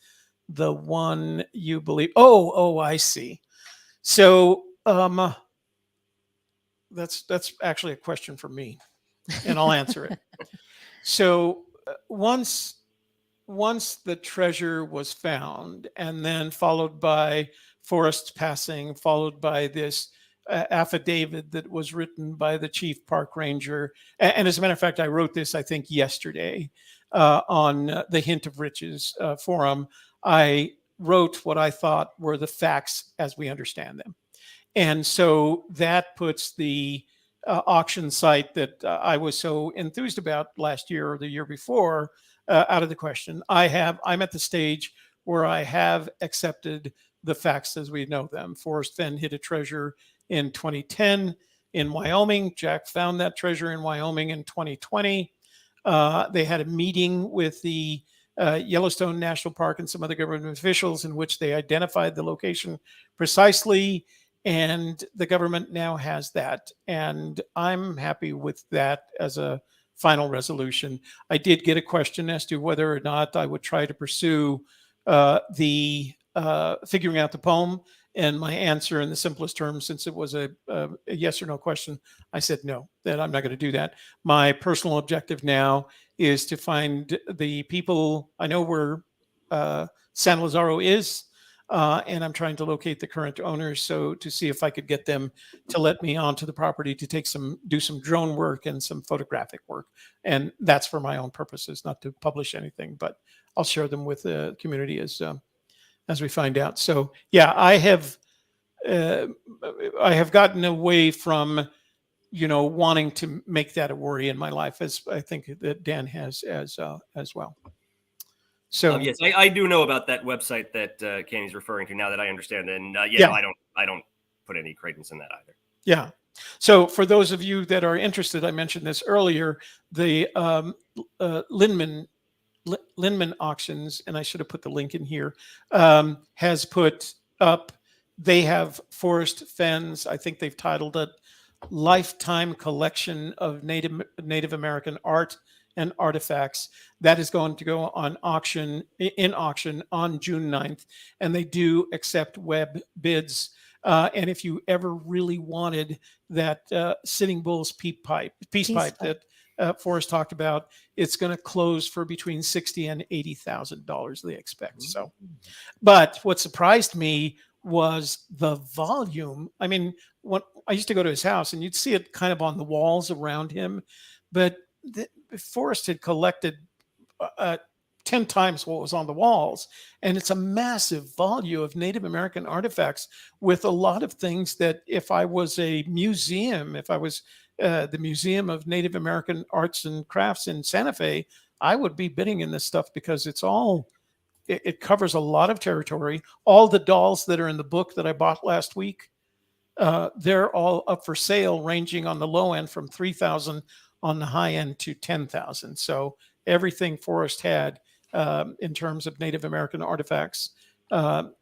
The one you believe. Oh, I see. So that's actually a question for me, and I'll answer it. So once the treasure was found, and then followed by Forrest's passing, followed by this affidavit that was written by the chief park ranger, and as a matter of fact, I wrote this I think yesterday on the Hint of Riches forum. I wrote what I thought were the facts as we understand them. And so that puts the auction site that I was so enthused about last year or the year before out of the question. I'm at the stage where I have accepted the facts as we know them. Forrest Fenn hid a treasure in 2010 in Wyoming. Jack found that treasure in Wyoming in 2020. They had a meeting with the Yellowstone National Park and some other government officials in which they identified the location precisely. and the government now has that. And I'm happy with that as a final resolution. I did get a question as to whether or not I would try to pursue the figuring out the poem. And my answer in the simplest terms, since it was a yes or no question, I said no, that I'm not going to do that. My personal objective now is to find the people. I know where San Lazaro is, and I'm trying to locate the current owners, so to see if I could get them to let me onto the property to do some drone work and some photographic work. And that's for my own purposes, not to publish anything, but I'll share them with the community as we find out. So yeah, I have gotten away from wanting to make that a worry in my life, as I think that Dan has as well. So yes, I do know about that website that Candy's referring to now that I understand, and no, I don't put any credence in that either. Yeah. So for those of you that are interested, I mentioned this earlier, the Linman Auctions, and I should have put the link in here, has put up, they have forest fens. I think they've titled it Lifetime Collection of Native American Art and Artifacts. That is going to go on auction on June 9th. And they do accept web bids. And if you ever really wanted that Sitting Bull's peace pipe that Forrest talked about, it's going to close for between $60,000 and $80,000, they expect. So, but what surprised me was the volume. I mean, when I used to go to his house, and you'd see it kind of on the walls around him, but Forrest had collected 10 times what was on the walls. And it's a massive volume of Native American artifacts with a lot of things that if I was a museum, if I was the Museum of Native American Arts and Crafts in Santa Fe, I would be bidding in this stuff, because it covers a lot of territory. All the dolls that are in the book that I bought last week, they're all up for sale, ranging on the low end from $3,000 on the high end to $10,000. So everything Forrest had in terms of Native American artifacts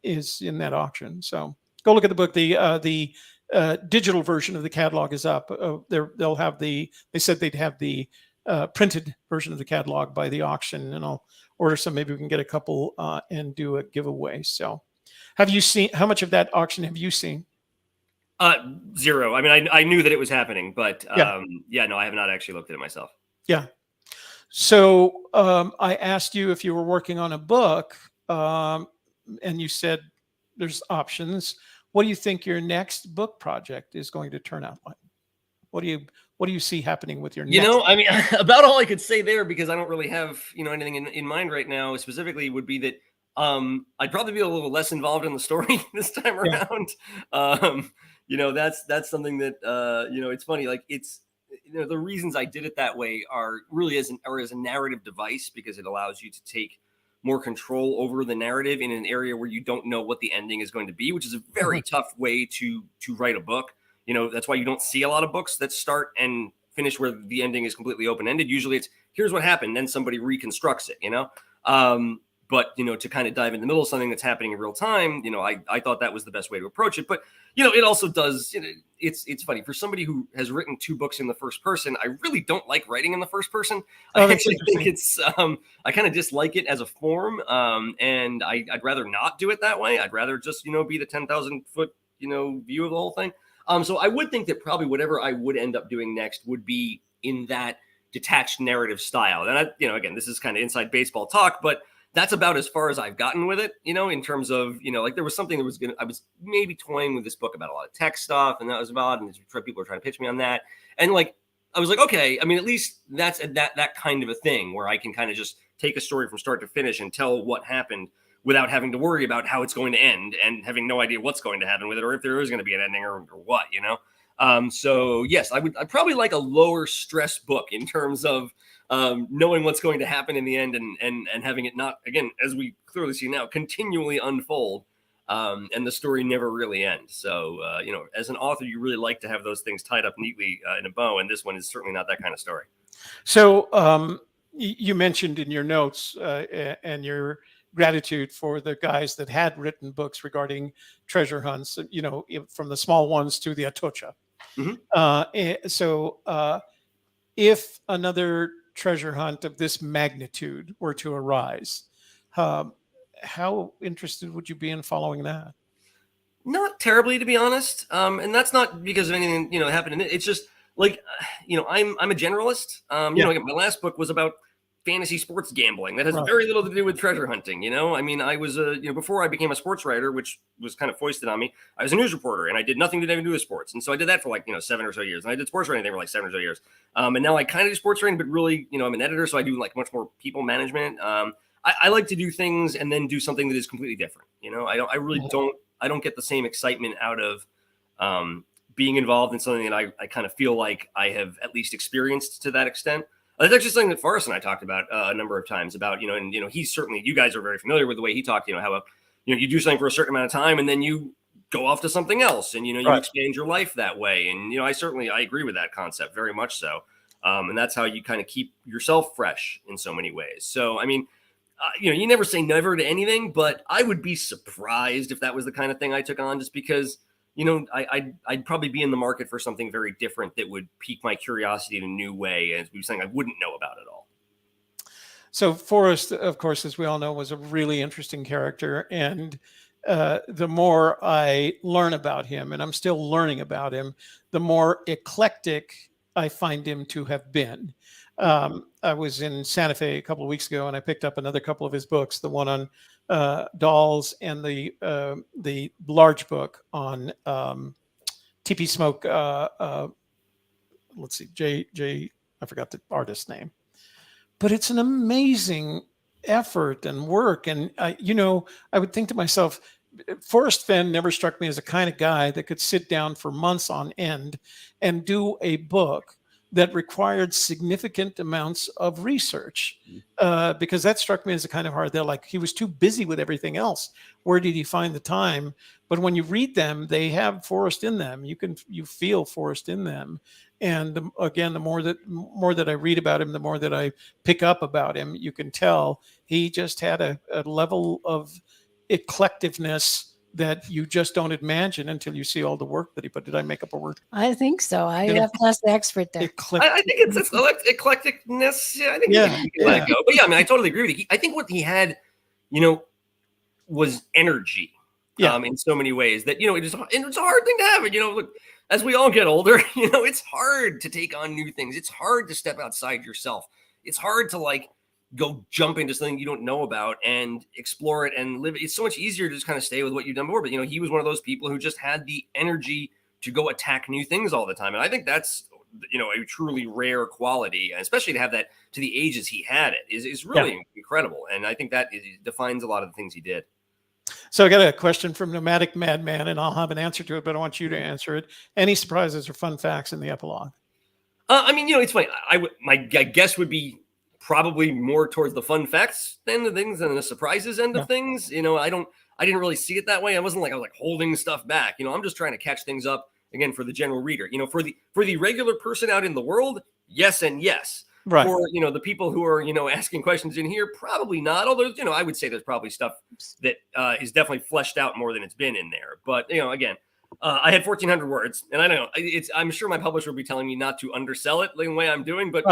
is in that auction. So go look at the book. The digital version of the catalog is up. They said they'd have the printed version of the catalog by the auction, and I'll order some. Maybe we can get a couple and do a giveaway. So have you seen, how much of that auction have you seen? Zero. I mean, I knew that it was happening, but yeah, no, I have not actually looked at it myself. Yeah. So I asked you if you were working on a book, and you said there's options. What do you think your next book project is going to turn out like? What do you see happening with your next? I mean, about all I could say there, because I don't really have anything in mind right now specifically, would be that I'd probably be a little less involved in the story this time around. That's something that it's funny. Like, it's the reasons I did it that way are really as a narrative device, because it allows you to take more control over the narrative in an area where you don't know what the ending is going to be, which is a very tough way to write a book. That's why you don't see a lot of books that start and finish where the ending is completely open-ended. Usually it's, here's what happened, then somebody reconstructs it, But, to kind of dive in the middle of something that's happening in real time, I thought that was the best way to approach it. But, it also does, it's funny. For somebody who has written 2 books in the first person, I really don't like writing in the first person. I actually think it's, I kind of dislike it as a form. And I'd rather not do it that way. I'd rather just, be the 10,000 foot, view of the whole thing. So I would think that probably whatever I would end up doing next would be in that detached narrative style. And again, this is kind of inside baseball talk, but that's about as far as I've gotten with it, in terms of, like there was something that I was maybe toying with this book about a lot of tech stuff, and that was about, and people were trying to pitch me on that. And I was like, okay, I mean, at least that's that kind of a thing where I can kind of just take a story from start to finish and tell what happened without having to worry about how it's going to end and having no idea what's going to happen with it, or if there is going to be an ending or what, So yes, I'd probably like a lower stress book in terms of knowing what's going to happen in the end and having it not, again, as we clearly see now, continually unfold, and the story never really ends. So, as an author, you really like to have those things tied up neatly in a bow, and this one is certainly not that kind of story. So you mentioned in your notes and gratitude for the guys that had written books regarding treasure hunts, from the small ones to the Atocha. So if another treasure hunt of this magnitude were to arise, how interested would you be in following that? Not terribly, to be honest. And that's not because of anything, happened. It's just like, I'm a generalist. Like my last book was about fantasy sports gambling. That has very little to do with treasure hunting. I mean, I was before I became a sports writer, which was kind of foisted on me, I was a news reporter and I did nothing to do with sports. And so I did that for like, 7 or so years. And I did sports writing for like 7 or so years. And now I kind of do sports writing, but really, I'm an editor. So I do like much more people management. I like to do things and then do something that is completely different. I don't get the same excitement out of being involved in something that I kind of feel like I have at least experienced to that extent. That's actually something that Forrest and I talked about a number of times about, he's certainly, you guys are very familiar with the way he talked, how, you do something for a certain amount of time and then you go off to something else and, you expand your life that way. And, I agree with that concept very much so. And that's how you kind of keep yourself fresh in so many ways. So, I mean, you never say never to anything, but I would be surprised if that was the kind of thing I took on just because, I'd probably be in the market for something very different that would pique my curiosity in a new way and be something I wouldn't know about at all. So Forrest, of course, as we all know, was a really interesting character. And the more I learn about him, and I'm still learning about him, the more eclectic I find him to have been. I was in Santa Fe a couple of weeks ago and I picked up another couple of his books, the one on dolls and the large book on TP Smoke. Let's see, I forgot the artist's name, but it's an amazing effort and work. And I would think to myself, Forrest Fenn never struck me as a kind of guy that could sit down for months on end and do a book that required significant amounts of research, because that struck me as a kind of hard. They're like, he was too busy with everything else. Where did he find the time? But when you read them, they have Forrest in them. You feel Forrest in them. And again, the more that I read about him, the more that I pick up about him, you can tell he just had a level of eclecticness that you just don't imagine until you see all the work that he put. Did I make up a word? I think so. I have to ask the expert there. I think it's eclecticness. Yeah, I think you can let it go. But yeah, I mean, I totally agree with you. I think what he had, was energy. In so many ways that, it's a hard thing to have. Look, as we all get older, it's hard to take on new things. It's hard to step outside yourself. It's hard to go jump into something you don't know about and explore it and live it. It's so much easier to just kind of stay with what you've done before. But, he was one of those people who just had the energy to go attack new things all the time. And I think that's, a truly rare quality, and especially to have that to the ages he had it is really incredible. And I think that defines a lot of the things he did. So I got a question from Nomadic Madman, and I'll have an answer to it, but I want you to answer it. Any surprises or fun facts in the epilogue? I mean, it's funny. My guess would be probably more towards the fun facts than the surprises end of things. I didn't really see it that way. I was holding stuff back. I'm just trying to catch things up again for the general reader. For the regular person out in the world, yes and yes. Right. For the people who are asking questions in here, probably not. Although I would say there's probably stuff that is definitely fleshed out more than it's been in there. But again, I had 1,400 words, and I don't know. I'm sure my publisher would be telling me not to undersell it the way I'm doing, but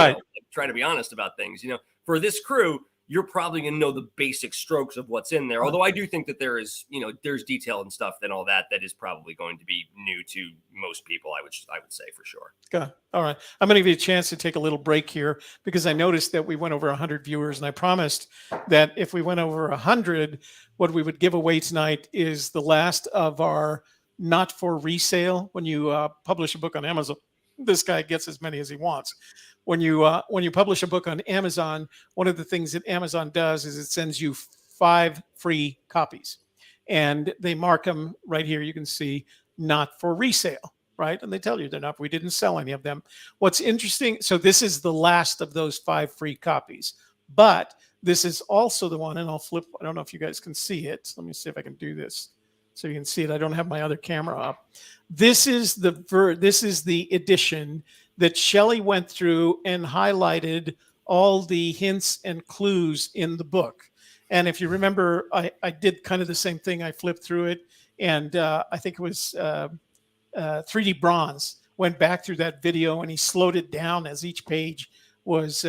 try to be honest about things. For this crew, you're probably going to know the basic strokes of what's in there. Although I do think that there is, there's detail and stuff and all that is probably going to be new to most people. I would say for sure. Okay. All right. I'm going to give you a chance to take a little break here because I noticed that we went over 100 viewers, and I promised that if we went over 100, what we would give away tonight is the last of our not for resale. When you publish a book on Amazon, this guy gets as many as he wants. When you publish a book on Amazon, one of the things that Amazon does is it sends you 5 free copies, and they mark them right here. You can see not for resale, right? And they tell you they're not. We didn't sell any of them. What's interesting, so this is the last of those 5 free copies, but this is also the one, and I'll flip. I don't know if you guys can see it. Let me see if I can do this so you can see it. I don't have my other camera up. This is the edition that Shelley went through and highlighted all the hints and clues in the book. And if you remember, I did kind of the same thing. I flipped through it, and I think it was 3D Bronze went back through that video, and he slowed it down as each page was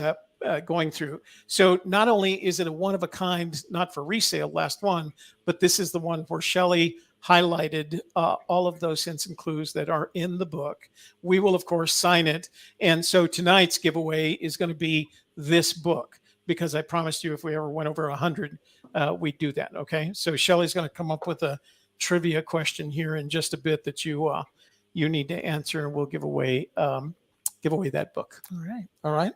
going through. So not only is it a one of a kind, not for resale, last one, but this is the one where Shelley highlighted all of those hints and clues that are in the book. We will, of course, sign it. And so tonight's giveaway is going to be this book, because I promised you if we ever went over 100, we'd do that. Okay. So Shelley's going to come up with a trivia question here in just a bit that you need to answer, and we'll give away that book. All right. All right.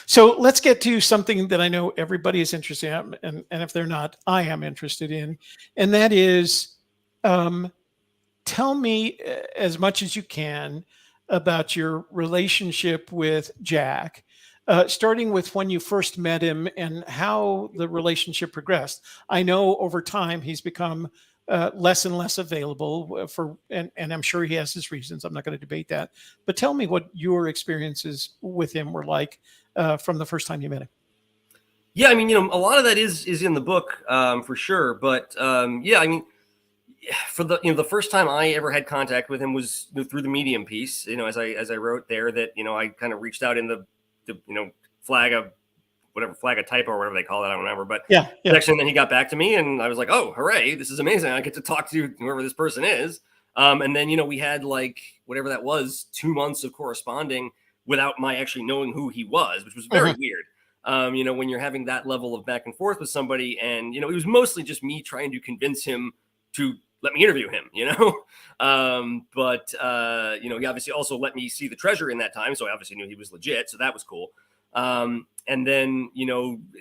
So let's get to something that I know everybody is interested in, and if they're not, I am interested in, and that is, tell me as much as you can about your relationship with Jack, starting with when you first met him and how the relationship progressed. I know over time he's become less and less available and I'm sure he has his reasons. I'm not going to debate that, but tell me what your experiences with him were like from the first time you met him. Yeah, I mean, a lot of that is in the book for sure. But yeah, I mean, for the first time I ever had contact with him was through the Medium piece. As I wrote there that I kind of reached out in the flag of typo or whatever they call it. I don't remember, but yeah. section. Then he got back to me, and I was like, oh, hooray! This is amazing. I get to talk to whoever this person is. And then we had like whatever that was, 2 months of corresponding without my actually knowing who he was, which was very weird. When you're having that level of back and forth with somebody, and it was mostly just me trying to convince him to let me interview him, but he obviously also let me see the treasure in that time. So I obviously knew he was legit. So that was cool. And then,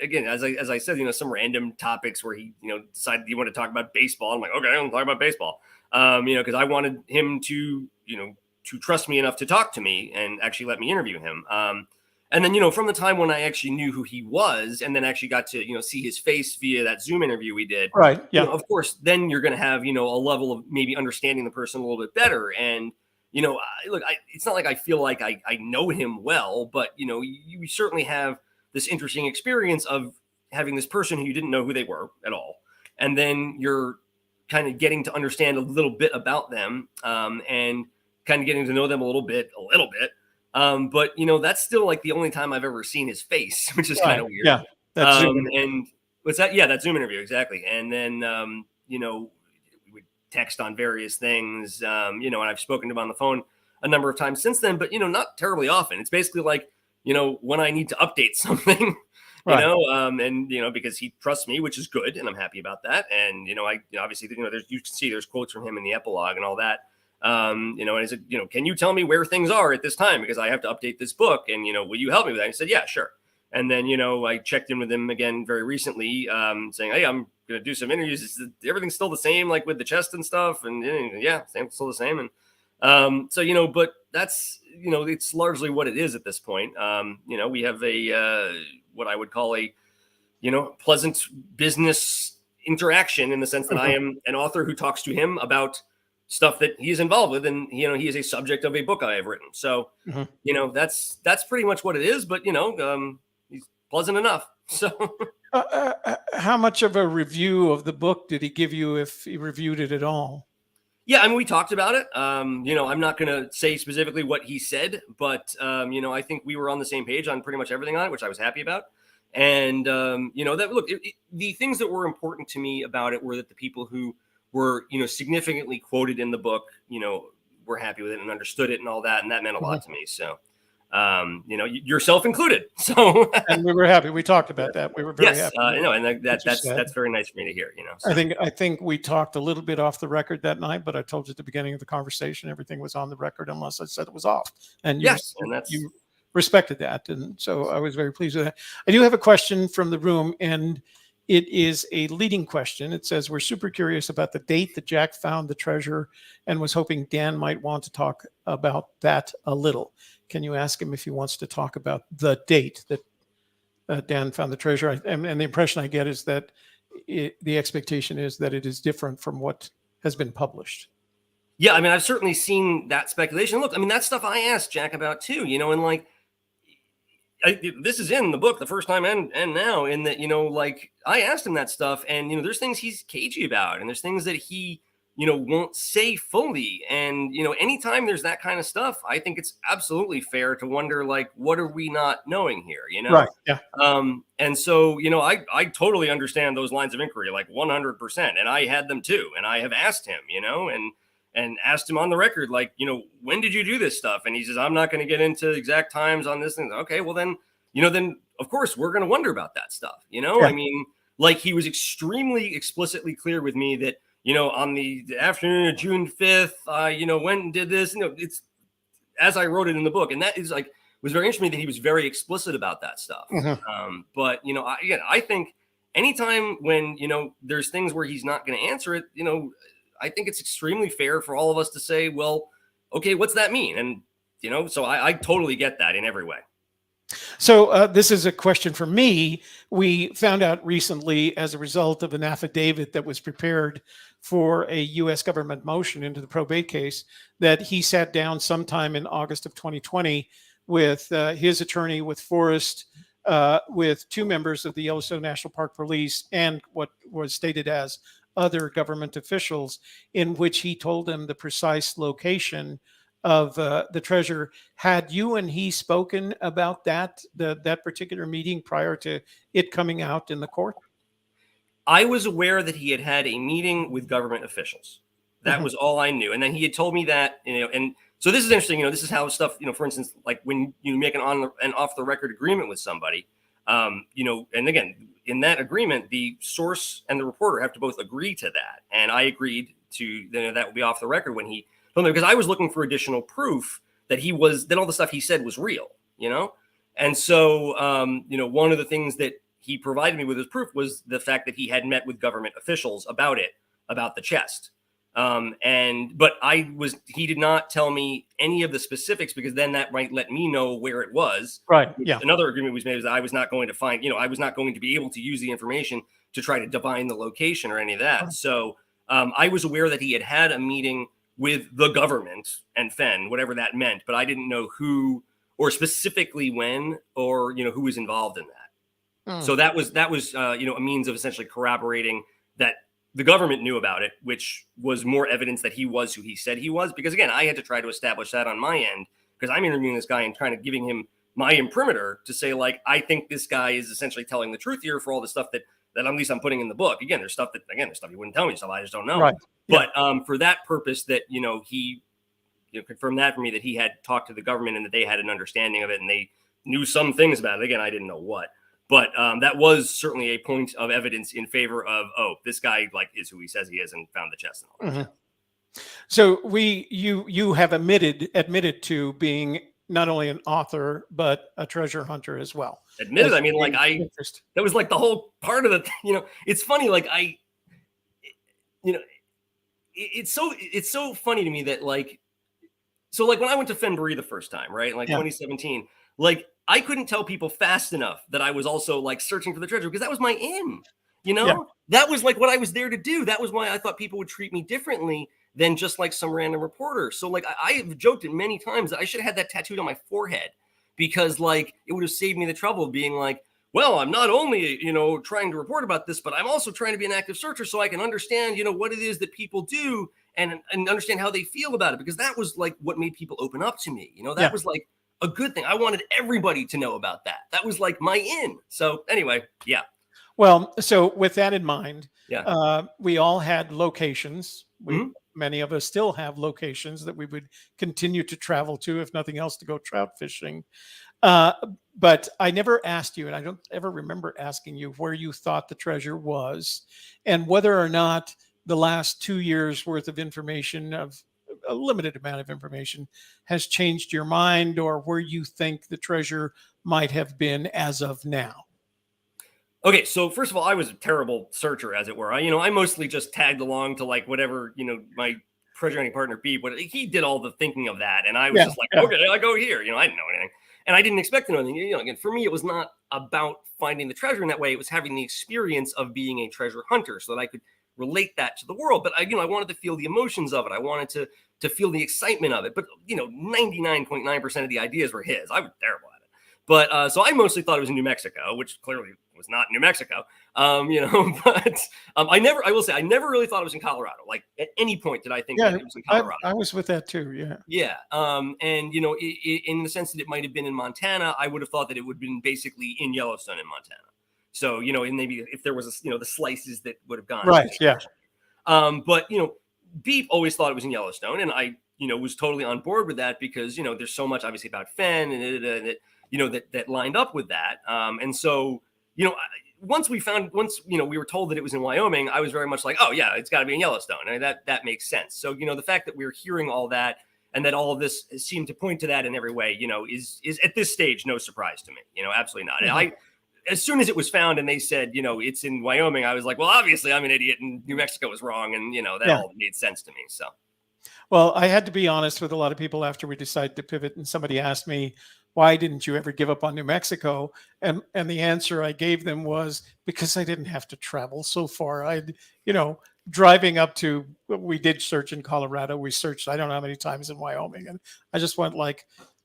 again, as I said, some random topics where he, decided he wanted to talk about baseball. I'm like, okay, I'm talking about baseball. Because I wanted him to, to trust me enough to talk to me and actually let me interview him. And then, from the time when I actually knew who he was and then actually got to, see his face via that Zoom interview we did. Right. Yeah. Of course, then you're going to have, a level of maybe understanding the person a little bit better. And, look, it's not like I feel like I know him well, but, you certainly have this interesting experience of having this person who you didn't know who they were at all. And then you're kind of getting to understand a little bit about them and kind of getting to know them a little bit. But, that's still like the only time I've ever seen his face, which is kind of weird. Yeah. That's and what's that? Yeah, that Zoom interview. Exactly. And then, we would text on various things, and I've spoken to him on the phone a number of times since then, but, not terribly often. It's basically like, when I need to update something, and, because he trusts me, which is good. And I'm happy about that. And, I obviously, you can see there's quotes from him in the epilogue and all that. And I said, can you tell me where things are at this time? Because I have to update this book and, will you help me with that? And he said, yeah, sure. And then, I checked in with him again very recently, saying, hey, I'm going to do some interviews. Is everything's still the same, like with the chest and stuff? And yeah, still the same. And so, but that's, it's largely what it is at this point. We have what I would call a, pleasant business interaction in the sense that I am an author who talks to him about stuff that he's involved with. And, he is a subject of a book I have written. So, that's pretty much what it is. But, he's pleasant enough. So how much of a review of the book did he give you, if he reviewed it at all? Yeah, I mean, we talked about it. I'm not going to say specifically what he said, but, I think we were on the same page on pretty much everything on it, which I was happy about. And, that look, the things that were important to me about it were that the people who were, significantly quoted in the book, were happy with it and understood it and all that. And that meant a lot to me. So, yourself included. So, and we were happy. We talked about that. We were very happy. And that's very nice for me to hear, So. I think we talked a little bit off the record that night, but I told you at the beginning of the conversation, everything was on the record unless I said it was off. And you respected that. And so I was very pleased with that. I do have a question from the room, and it is a leading question. It says, we're super curious about the date that Jack found the treasure and was hoping Dan might want to talk about that a little. Can you ask him if he wants to talk about the date that Dan found the treasure? And the impression I get is that the expectation is that it is different from what has been published. Yeah, I mean, I've certainly seen that speculation. Look, I mean, that's stuff I asked Jack about too, and like, this is in the book the first time and now, in that, like, I asked him that stuff, and there's things he's cagey about, and there's things that he won't say fully, and anytime there's that kind of stuff, I think it's absolutely fair to wonder, like, what are we not knowing here, Right. Yeah. And so I totally understand those lines of inquiry, like 100%, and I had them too, and I have asked him, and asked him on the record, like, when did you do this stuff? And he says, I'm not going to get into exact times on this thing. Okay, well then, then of course we're going to wonder about that stuff. Yeah. I mean, like, he was extremely explicitly clear with me that, on the afternoon of June 5th, went and did this, it's as I wrote it in the book. And that is like, was very interesting to me that he was very explicit about that stuff. Mm-hmm. But, I think anytime when, there's things where he's not going to answer it, I think it's extremely fair for all of us to say, well, okay, what's that mean? And, so I totally get that in every way. So this is a question for me. We found out recently, as a result of an affidavit that was prepared for a U.S. government motion into the probate case, that he sat down sometime in August of 2020 with his attorney, with Forrest, with two members of the Yellowstone National Park Police, and what was stated as other government officials, in which he told them the precise location of the treasure. Had you and he spoken about that particular meeting prior to it coming out in the court? I was aware that he had had a meeting with government officials. That was all I knew. And then he had told me that, and so this is interesting. This is how stuff, for instance, like when you make an on and off the record agreement with somebody, and again, in that agreement, the source and the reporter have to both agree to that. And I agreed to that would be off the record when he told me, because I was looking for additional proof that all the stuff he said was real, And so, one of the things that he provided me with as proof was the fact that he had met with government officials about the chest. But he did not tell me any of the specifics, because then that might let me know where it was. Right. Yeah. Another agreement was made was that I was not going to find, I was not going to be able to use the information to try to divine the location or any of that. So I was aware that he had had a meeting with the government and Fenn, whatever that meant, but I didn't know who or specifically when or, who was involved in that. So that was a means of essentially corroborating that the government knew about it, which was more evidence that he was who he said he was. Because again, I had to try to establish that on my end, because I'm interviewing this guy and trying to giving him my imprimatur to say, like, I think this guy is essentially telling the truth here for all the stuff that at least I'm putting in the book. Again, there's stuff he wouldn't tell me, stuff I just don't know. Right. But for that purpose, that he confirmed that for me, that he had talked to the government and that they had an understanding of it and they knew some things about it. Again, I didn't know what. But that was certainly a point of evidence in favor of, this guy is who he says he is and found the chest and all that. So you have admitted to being not only an author but a treasure hunter as well. Admitted, I mean, that was like the whole part of the. It's funny, like it's so funny to me that so when I went to Fenbury the first time, right, 2017, I couldn't tell people fast enough that I was also searching for the treasure, because that was my in, that was what I was there to do. That was why I thought people would treat me differently than just some random reporter. So I have joked it many times that I should have had that tattooed on my forehead, because it would have saved me the trouble of being well, I'm not only, trying to report about this, but I'm also trying to be an active searcher so I can understand, what it is that people do and understand how they feel about it, because that was what made people open up to me. That was a good thing. I wanted everybody to know about that. That was my in. So anyway, yeah. Well, so with that in mind, yeah, we all had locations. Many of us still have locations that we would continue to travel to, if nothing else, to go trout fishing. But I never asked you, and I don't ever remember asking you, where you thought the treasure was, and whether or not the last 2 years worth of information, of a limited amount of information, has changed your mind, or where you think the treasure might have been as of now. Okay, so first of all, I was a terrible searcher, as it were. I mostly just tagged along to whatever, my treasure hunting partner B, but he did all the thinking of that. And I was okay, I go here. I didn't know anything. And I didn't expect to know anything. Again, for me, it was not about finding the treasure in that way. It was having the experience of being a treasure hunter so that I could relate that to the world. But I wanted to feel the emotions of it. I wanted to feel the excitement of it. But 99.9% of the ideas were his. I was terrible at it. But so I mostly thought it was in New Mexico, which clearly was not New Mexico. But I will say, I never really thought it was in Colorado. Like at any point did I think that it was in Colorado. I was with that too. Yeah. Yeah. And in the sense that it might have been in Montana, I would have thought that it would have been basically in Yellowstone in Montana. So, and maybe if there was the slices that would have gone. Right. Yeah. But, Beep always thought it was in Yellowstone. And I, was totally on board with that because, there's so much obviously about Fenn and that lined up with that. And so, once we were told that it was in Wyoming, I was very much like, oh yeah, it's got to be in Yellowstone. I mean, that makes sense. So, the fact that we're hearing all that and that all of this seemed to point to that in every way, is at this stage no surprise to me. Absolutely not. Mm-hmm. As soon as it was found and they said, it's in Wyoming, I was like, well, obviously I'm an idiot and New Mexico was wrong. And, that all made sense to me. So. Well, I had to be honest with a lot of people after we decided to pivot, and somebody asked me, why didn't you ever give up on New Mexico? And the answer I gave them was because I didn't have to travel so far. Driving up to, we did search in Colorado. We searched, I don't know how many times in Wyoming. And I just went like,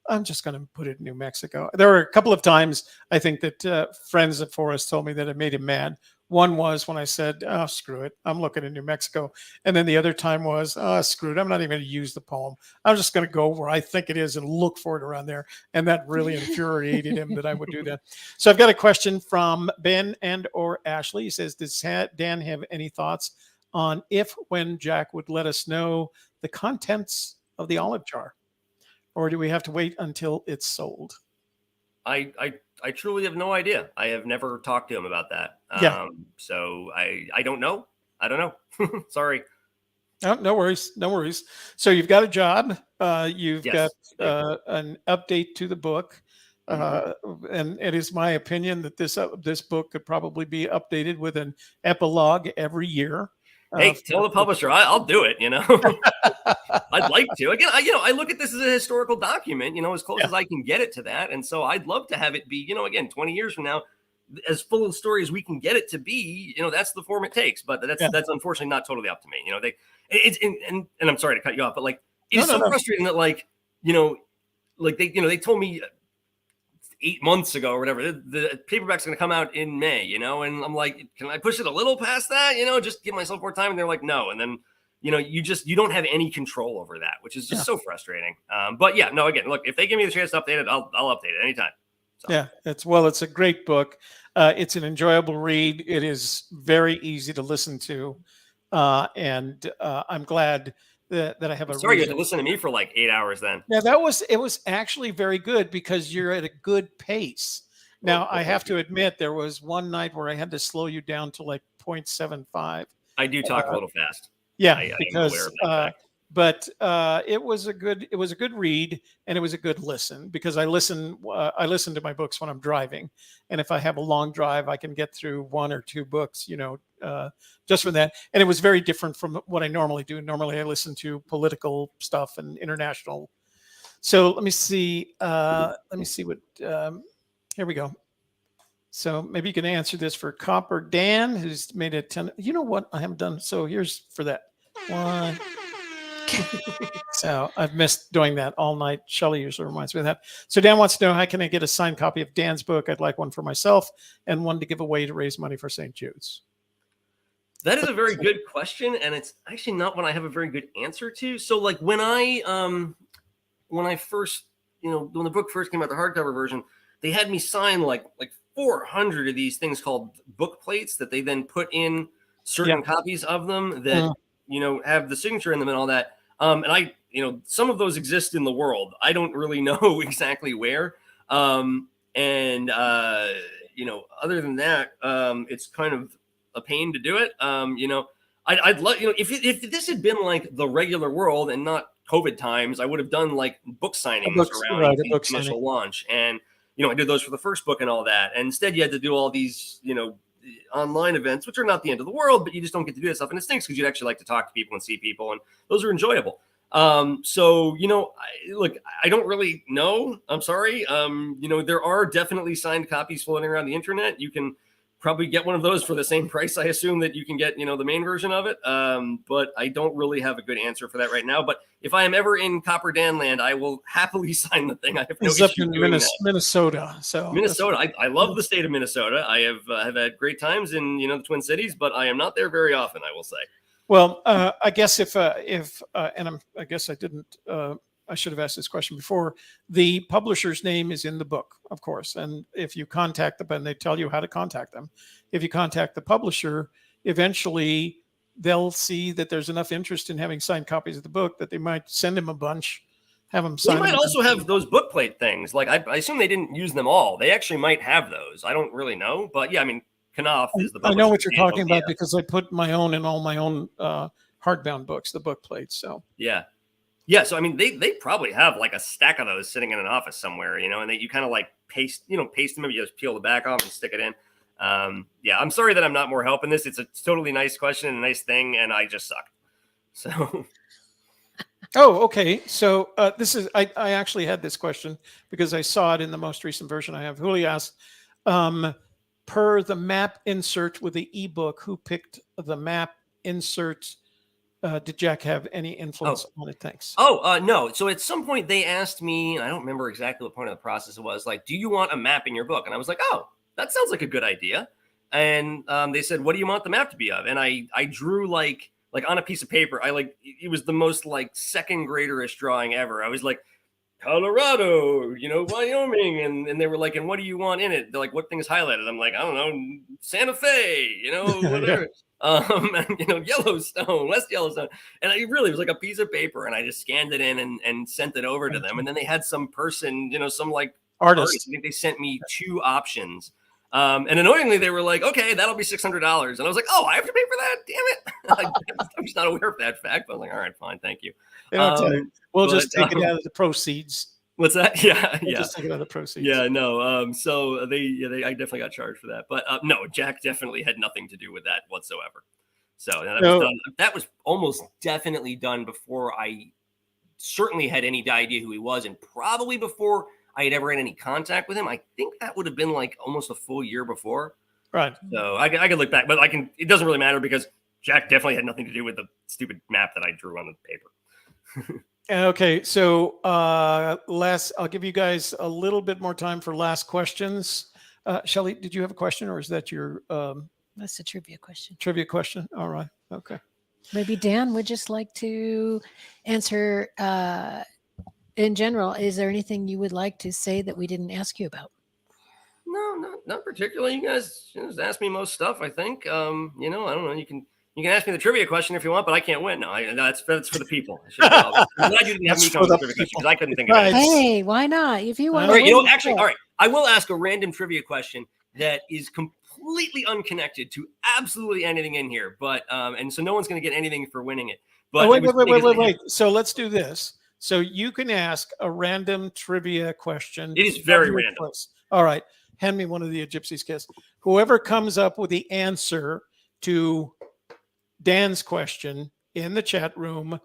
I'm just going to put it in New Mexico. There were a couple of times I think that friends of Forrest told me that it made him mad. One was when I said, oh, screw it, I'm looking in New Mexico. And then the other time was, oh, screw it, I'm not even going to use the poem. I'm just going to go where I think it is and look for it around there. And that really infuriated him that I would do that. So I've got a question from Ben and or Ashley. He says, does Dan have any thoughts on when Jack would let us know the contents of the olive jar? Or do we have to wait until it's sold? I truly have no idea. I have never talked to him about that. So I don't know. I don't know. Sorry. No worries. No worries. So you've got a job. You've got an update to the book. And it is my opinion that this book could probably be updated with an epilogue every year. Hey, tell the publisher I'll do it. I'd like to. Again, I look at this as a historical document. As close as I can get it to that, and so I'd love to have it be, again, 20 years from now, as full of story as we can get it to be. That's the form it takes. But that's unfortunately not totally up to me. And I'm sorry to cut you off, but it's so frustrating that they told me 8 months ago or whatever, the paperback's going to come out in May, and I'm like, can I push it a little past that, just give myself more time? And they're like, no. And then, you don't have any control over that, which is just so frustrating. But yeah, no, again, look, if they give me the chance to update it, I'll update it anytime. So. Yeah, it's a great book. It's an enjoyable read. It is very easy to listen to. And I'm glad that I have a sorry, you had to listen to me for like 8 hours then. Yeah, it was actually very good because you're at a good pace. Now, I have to admit, there was one night where I had to slow you down to like 0.75. I do talk a little fast. Yeah, because but it was a good read, and it was a good listen because I listen to my books when I'm driving, and if I have a long drive, I can get through one or two books, just from that. And it was very different from what I normally do. Normally, I listen to political stuff and international. So let me see. What. Here we go. So maybe you can answer this for Copper Dan, who's made a 10. You know what? I haven't done. So here's for that one. So I've missed doing that all night. Shelley usually reminds me of that. So Dan wants to know, how can I get a signed copy of Dan's book? I'd like one for myself and one to give away to raise money for St. Jude's. That is a very good question, and it's actually not one I have a very good answer to. So like when I first, when the book first came out, the hardcover version, they had me sign like 400 of these things called book plates that they then put in certain copies of them that, have the signature in them and all that. And I, some of those exist in the world. I don't really know exactly where. Other than that, it's kind of a pain to do it. I'd love, if this had been like the regular world and not COVID times, I would have done like book signings around the initial launch. And, I did those for the first book and all that. And instead you had to do all these, online events, which are not the end of the world, but you just don't get to do that stuff. And it stinks because you'd actually like to talk to people and see people. And those are enjoyable. So, I don't really know. I'm sorry. There are definitely signed copies floating around the internet. You can probably get one of those for the same price, I assume, that you can get, the main version of it. But I don't really have a good answer for that right now. But if I am ever in Copper Dan land, I will happily sign the thing. I have no It's up issue in doing that. Minnesota. So Minnesota, I love the state of Minnesota. I have had great times in the Twin Cities, but I am not there very often, I will say. Well, I guess I guess I didn't. I should have asked this question before. The publisher's name is in the book, of course, and if you contact them, and they tell you how to contact them. If you contact the publisher, eventually they'll see that there's enough interest in having signed copies of the book that they might send him a bunch, have them sign. They might also have those book plate things. Like I assume they didn't use them all. They actually might have those. I don't really know, but yeah, I mean, Knopf is the publisher. I know what you're talking about because I put my own in all my own hardbound books, the book plates. So yeah. So I mean, they probably have like a stack of those sitting in an office somewhere, and you kind of like paste them. You just peel the back off and stick it in. Yeah, I'm sorry that I'm not more help in this. It's a totally nice question and a nice thing, and I just suck. So. Oh, okay. So this is I actually had this question because I saw it in the most recent version I have. Julio asked, per the map insert with the ebook, who picked the map insert? Did Jack have any influence on it? Thanks. No. So at some point they asked me, I don't remember exactly what point of the process it was, like, do you want a map in your book? And I was like, oh, that sounds like a good idea. And they said, what do you want the map to be of? And I drew like on a piece of paper. It was the most like second graderish drawing ever. I was like, Colorado, Wyoming. And they were like, and what do you want in it? They're like, what thing is highlighted? I'm like, I don't know, Santa Fe, whatever. And, Yellowstone, West Yellowstone. And it really was like a piece of paper. And I just scanned it in and sent it over to them. And then they had some person, some like artist. I think they sent me 2 options. And annoyingly, they were like, okay, that'll be $600. And I was like, oh, I have to pay for that? Damn it. I'm just not aware of that fact. But I was like, all right, fine. Thank you. We'll just take it out of the proceeds. What's that? Yeah. Just take it out of the proceeds. Yeah, no. So I definitely got charged for that. But no, Jack definitely had nothing to do with that whatsoever. So that was almost definitely done before I certainly had any idea who he was, and probably before I had ever had any contact with him. I think that would have been like almost a full year before. Right. So I can look back, but it doesn't really matter because Jack definitely had nothing to do with the stupid map that I drew on the paper. Okay, so I'll give you guys a little bit more time for last questions. Shelley, did you have a question, or is that your That's a trivia question. Trivia question? All right. Okay. Maybe Dan would just like to answer in general. Is there anything you would like to say that we didn't ask you about? No, not particularly. You guys just ask me most stuff, I think. I don't know. You can ask me the trivia question if you want, but I can't win. No, that's for the people. I'm glad you didn't have me come with the trivia question because I couldn't think of it. Hey, why not? If you want all right, I will ask a random trivia question that is completely unconnected to absolutely anything in here. But and so no one's going to get anything for winning it. But wait. So let's do this. So you can ask a random trivia question. It is very random. All right. Hand me one of the Gypsy's Kiss. Whoever comes up with the answer to Dan's question in the chat room,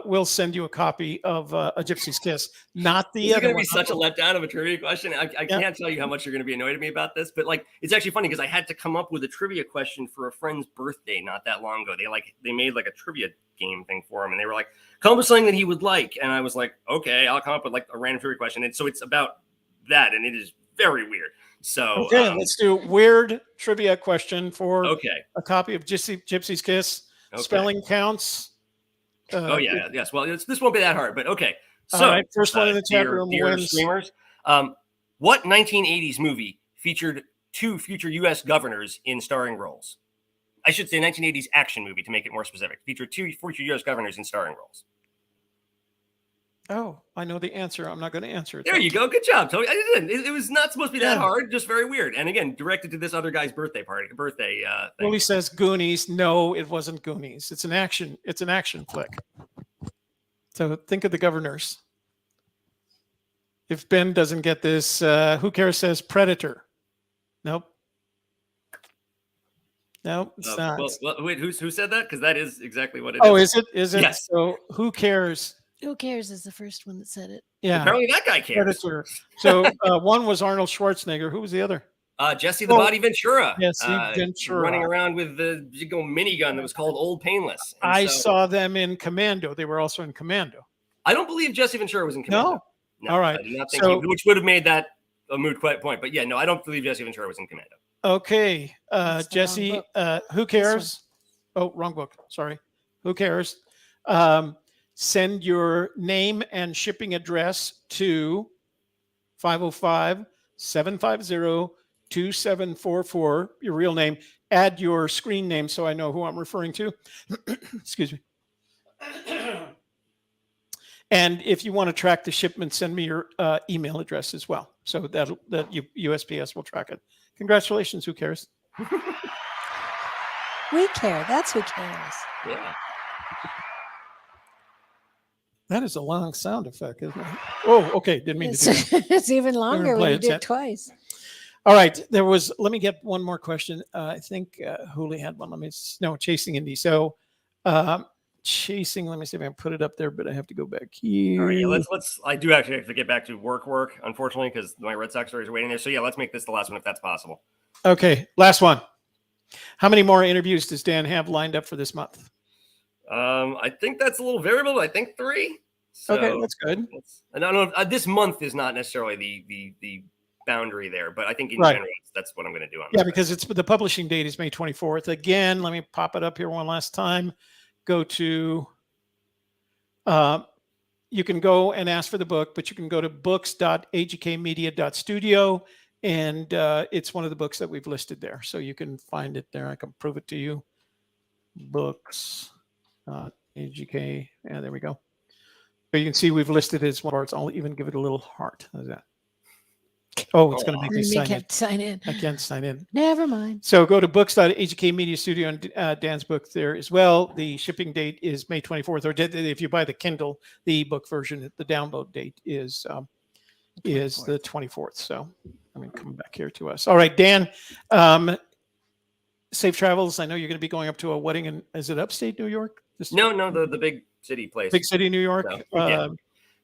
we'll send you a copy of a Gypsy's Kiss. Not the other. It's going to be such a letdown of a trivia question. I can't tell you how much you're going to be annoyed at me about this, but it's actually funny because I had to come up with a trivia question for a friend's birthday not that long ago. They made like a trivia game thing for him, and they were like, come up with something that he would like, and I was like, okay, I'll come up with like a random trivia question, and so it's about that, and it is very weird. So let's do a weird trivia question for a copy of Gypsy's Kiss. Okay. Spelling counts. Yes. Well, this won't be that hard, but okay. So, all right, first one in the chat room wins. Streamers, what 1980s movie featured 2 future U.S. governors in starring roles? I should say 1980s action movie to make it more specific. Featured 2 future U.S. governors in starring roles. Oh, I know the answer. I'm not going to answer it. There you go. Good job, Tony. I didn't. It was not supposed to be that hard. Just very weird. And again, directed to this other guy's birthday thing. Well, he says Goonies. No, it wasn't Goonies. It's an action. It's an action flick. So think of the governors. If Ben doesn't get this, who cares? Says Predator. Nope. No, it's not. Well, wait, who said that? Because that is exactly what it is. Oh, is it? Is it? Yes. So who cares? Who cares is the first one that said it. Yeah. Apparently that guy cares. Predator. So one was Arnold Schwarzenegger. Who was the other? Jesse the Body Ventura. Jesse Ventura. Running around with the big old minigun that was called Old Painless. And I saw them in Commando. They were also in Commando. I don't believe Jesse Ventura was in Commando. No. All right. I do not think which would have made that a moot point. But yeah, no, I don't believe Jesse Ventura was in Commando. Okay. Jesse, who cares? Oh, wrong book. Sorry. Who cares? Send your name and shipping address to 505-750-2744, your real name. Add your screen name so I know who I'm referring to. Excuse me. And if you want to track the shipment, send me your email address as well. So that USPS will track it. Congratulations. Who cares? We care. That's who cares. Yeah. That is a long sound effect, isn't it? Oh, okay. Didn't mean to do that. It's even longer when you do it twice. All right. Let me get one more question. I think Hooli had one. Chasing Indy. So chasing, let me see if I can put it up there, but I have to go back here. All right, yeah, I do actually have to get back to work, unfortunately, because my Red Sox stories are waiting there. So yeah, let's make this the last one if that's possible. Okay. Last one. How many more interviews does Dan have lined up for this month? I think that's a little variable. I think 3. So okay, that's good. And I don't know. This month is not necessarily the boundary there, but I think in general, that's what I'm going to do. Because the publishing date is May 24th. Again, let me pop it up here one last time. Go to, you can go and ask for the book, but you can go to books.agkmedia.studio, and it's one of the books that we've listed there. So you can find it there. I can prove it to you. Books.agk. Yeah, there we go. So you can see we've listed it as one of ours. I'll even give it a little heart. How's that? Oh, it's going to make me sign in. I can't sign in. Never mind. So go to books.agk Media Studio and Dan's book there as well. The shipping date is May 24th. Or if you buy the Kindle, the ebook version, the download date is the 24th. So let me come back here to us. All right, Dan. Safe travels. I know you're going to be going up to a wedding in, is it upstate New York? No, the big city place. Big city, New York. So, yeah.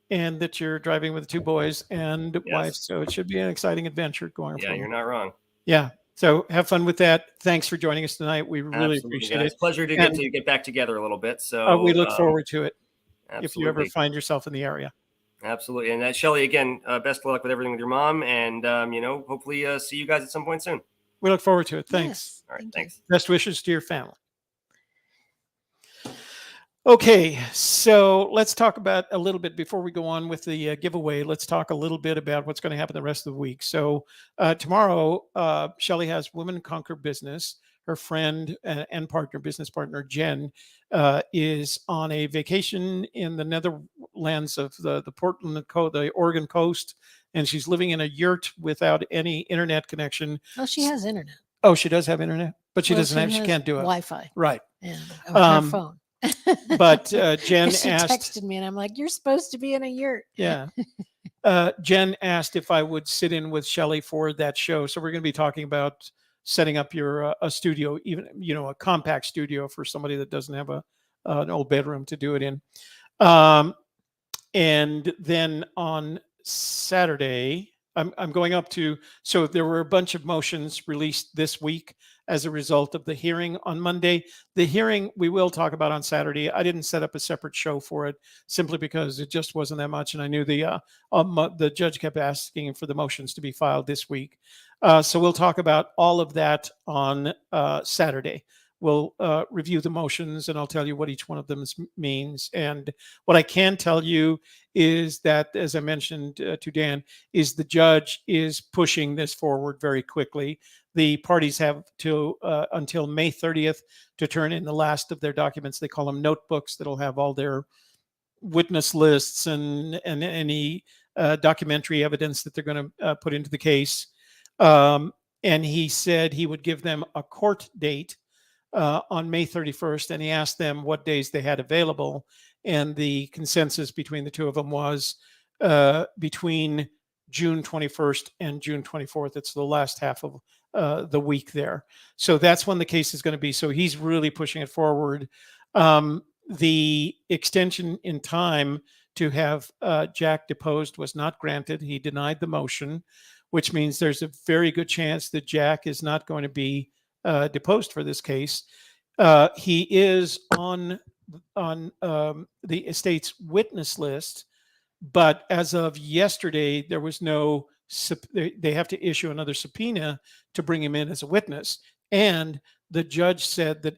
And that you're driving with 2 boys and wife. So it should be an exciting adventure going. Yeah, you're not wrong. Yeah. So have fun with that. Thanks for joining us tonight. We really appreciate it. It's a pleasure to get back together a little bit. So we look forward to it. Absolutely. If you ever find yourself in the area. Absolutely. And Shelley, again, best of luck with everything with your mom. And, hopefully see you guys at some point soon. We look forward to it. Thanks. Yes, all right. Thanks. Best wishes to your family. Okay, so let's talk about a little bit before we go on with the giveaway. Let's talk a little bit about what's going to happen the rest of the week. So tomorrow, Shelley has Women Conquer Business. Her friend and business partner, Jen, is on a vacation in the Netherlands of the Portland, the Oregon coast, and she's living in a yurt without any internet connection. Oh, she has internet. Oh, she does have internet, but she can't do it. Wi-Fi. Right. And her phone. But Jen she asked, texted me, and I'm like, "You're supposed to be in a yurt." Yeah. Jen asked if I would sit in with Shelley for that show. So we're going to be talking about setting up your a studio, even a compact studio for somebody that doesn't have an old bedroom to do it in. And then on Saturday, I'm going up to. So there were a bunch of motions released this week as a result of the hearing on Monday. The hearing we will talk about on Saturday. I didn't set up a separate show for it simply because it just wasn't that much. And I knew the judge kept asking for the motions to be filed this week. So we'll talk about all of that on Saturday. We'll review the motions and I'll tell you what each one of them means. And what I can tell you is that, as I mentioned to Dan, is the judge is pushing this forward very quickly. The parties have until May 30th to turn in the last of their documents. They call them notebooks that'll have all their witness lists and any documentary evidence that they're going to put into the case. And he said he would give them a court date on May 31st, and he asked them what days they had available. And the consensus between the two of them was between June 21st and June 24th. It's the last half of the week there. So that's when the case is going to be. So he's really pushing it forward. The extension in time to have Jack deposed was not granted. He denied the motion. which means there's a very good chance that Jack is not going to be deposed for this case. He is on the estate's witness list, but as of yesterday, there was no. They have to issue another subpoena to bring him in as a witness, and the judge said that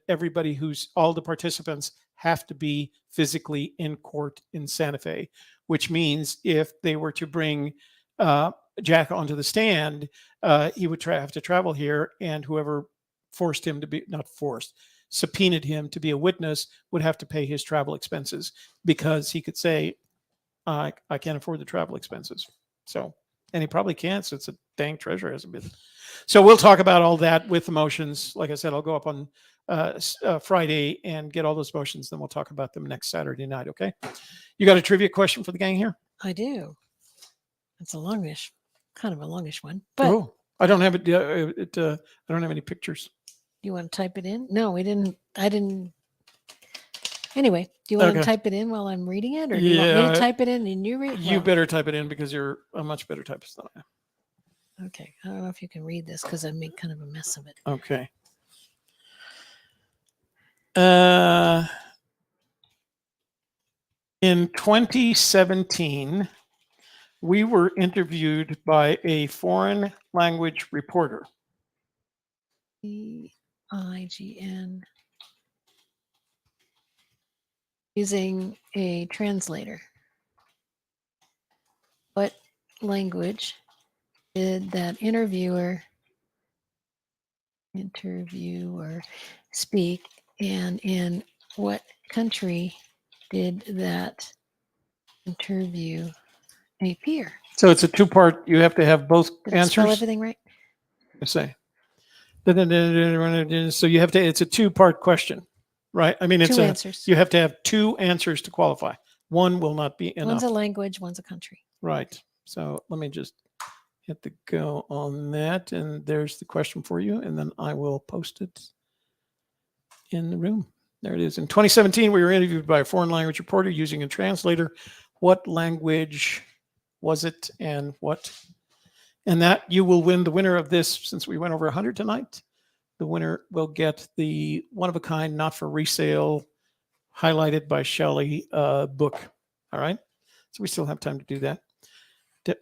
all the participants have to be physically in court in Santa Fe, which means if they were to bring Jack onto the stand, he would have to travel here, and whoever forced him to be, not forced, subpoenaed him to be a witness would have to pay his travel expenses, because he could say, I can't afford the travel expenses. So, and he probably can't, so it's a dang treasure hasn't been. So we'll talk about all that with the motions. Like I said, I'll go up on Friday and get all those motions. Then we'll talk about them next Saturday night. Okay. You got a trivia question for the gang here? I do. It's kind of a longish one, but I don't have it. I don't have any pictures. you want to type it in? No, we didn't. I didn't. Anyway, do you want to type it in while I'm reading it, or do you want me to type it in and you read? You better type it in, because you're a much better typist than I am. Okay. I don't know if you can read this because I made kind of a mess of it. Okay. In 2017, we were interviewed by a foreign language reporter. EIGN. Using a translator. What language did that interviewer speak, and in what country did that interview appear? So it's a two-part. You have to have both Did I answers. spell everything right? I say. So you have to. It's a two-part question, right? I mean, it's Two answers. You have to have two answers to qualify. One will not be enough. One's a language, one's a country. Right. So let me just hit the go on that, and there's the question for you, and then I will post it in the room. There it is. In 2017, we were interviewed by a foreign language reporter using a translator. What language was it, and what? And that you will win. The winner of this, since we went over 100 tonight, the winner will get the one-of-a-kind, not for resale, highlighted by Shelley book. All right. So we still have time to do that.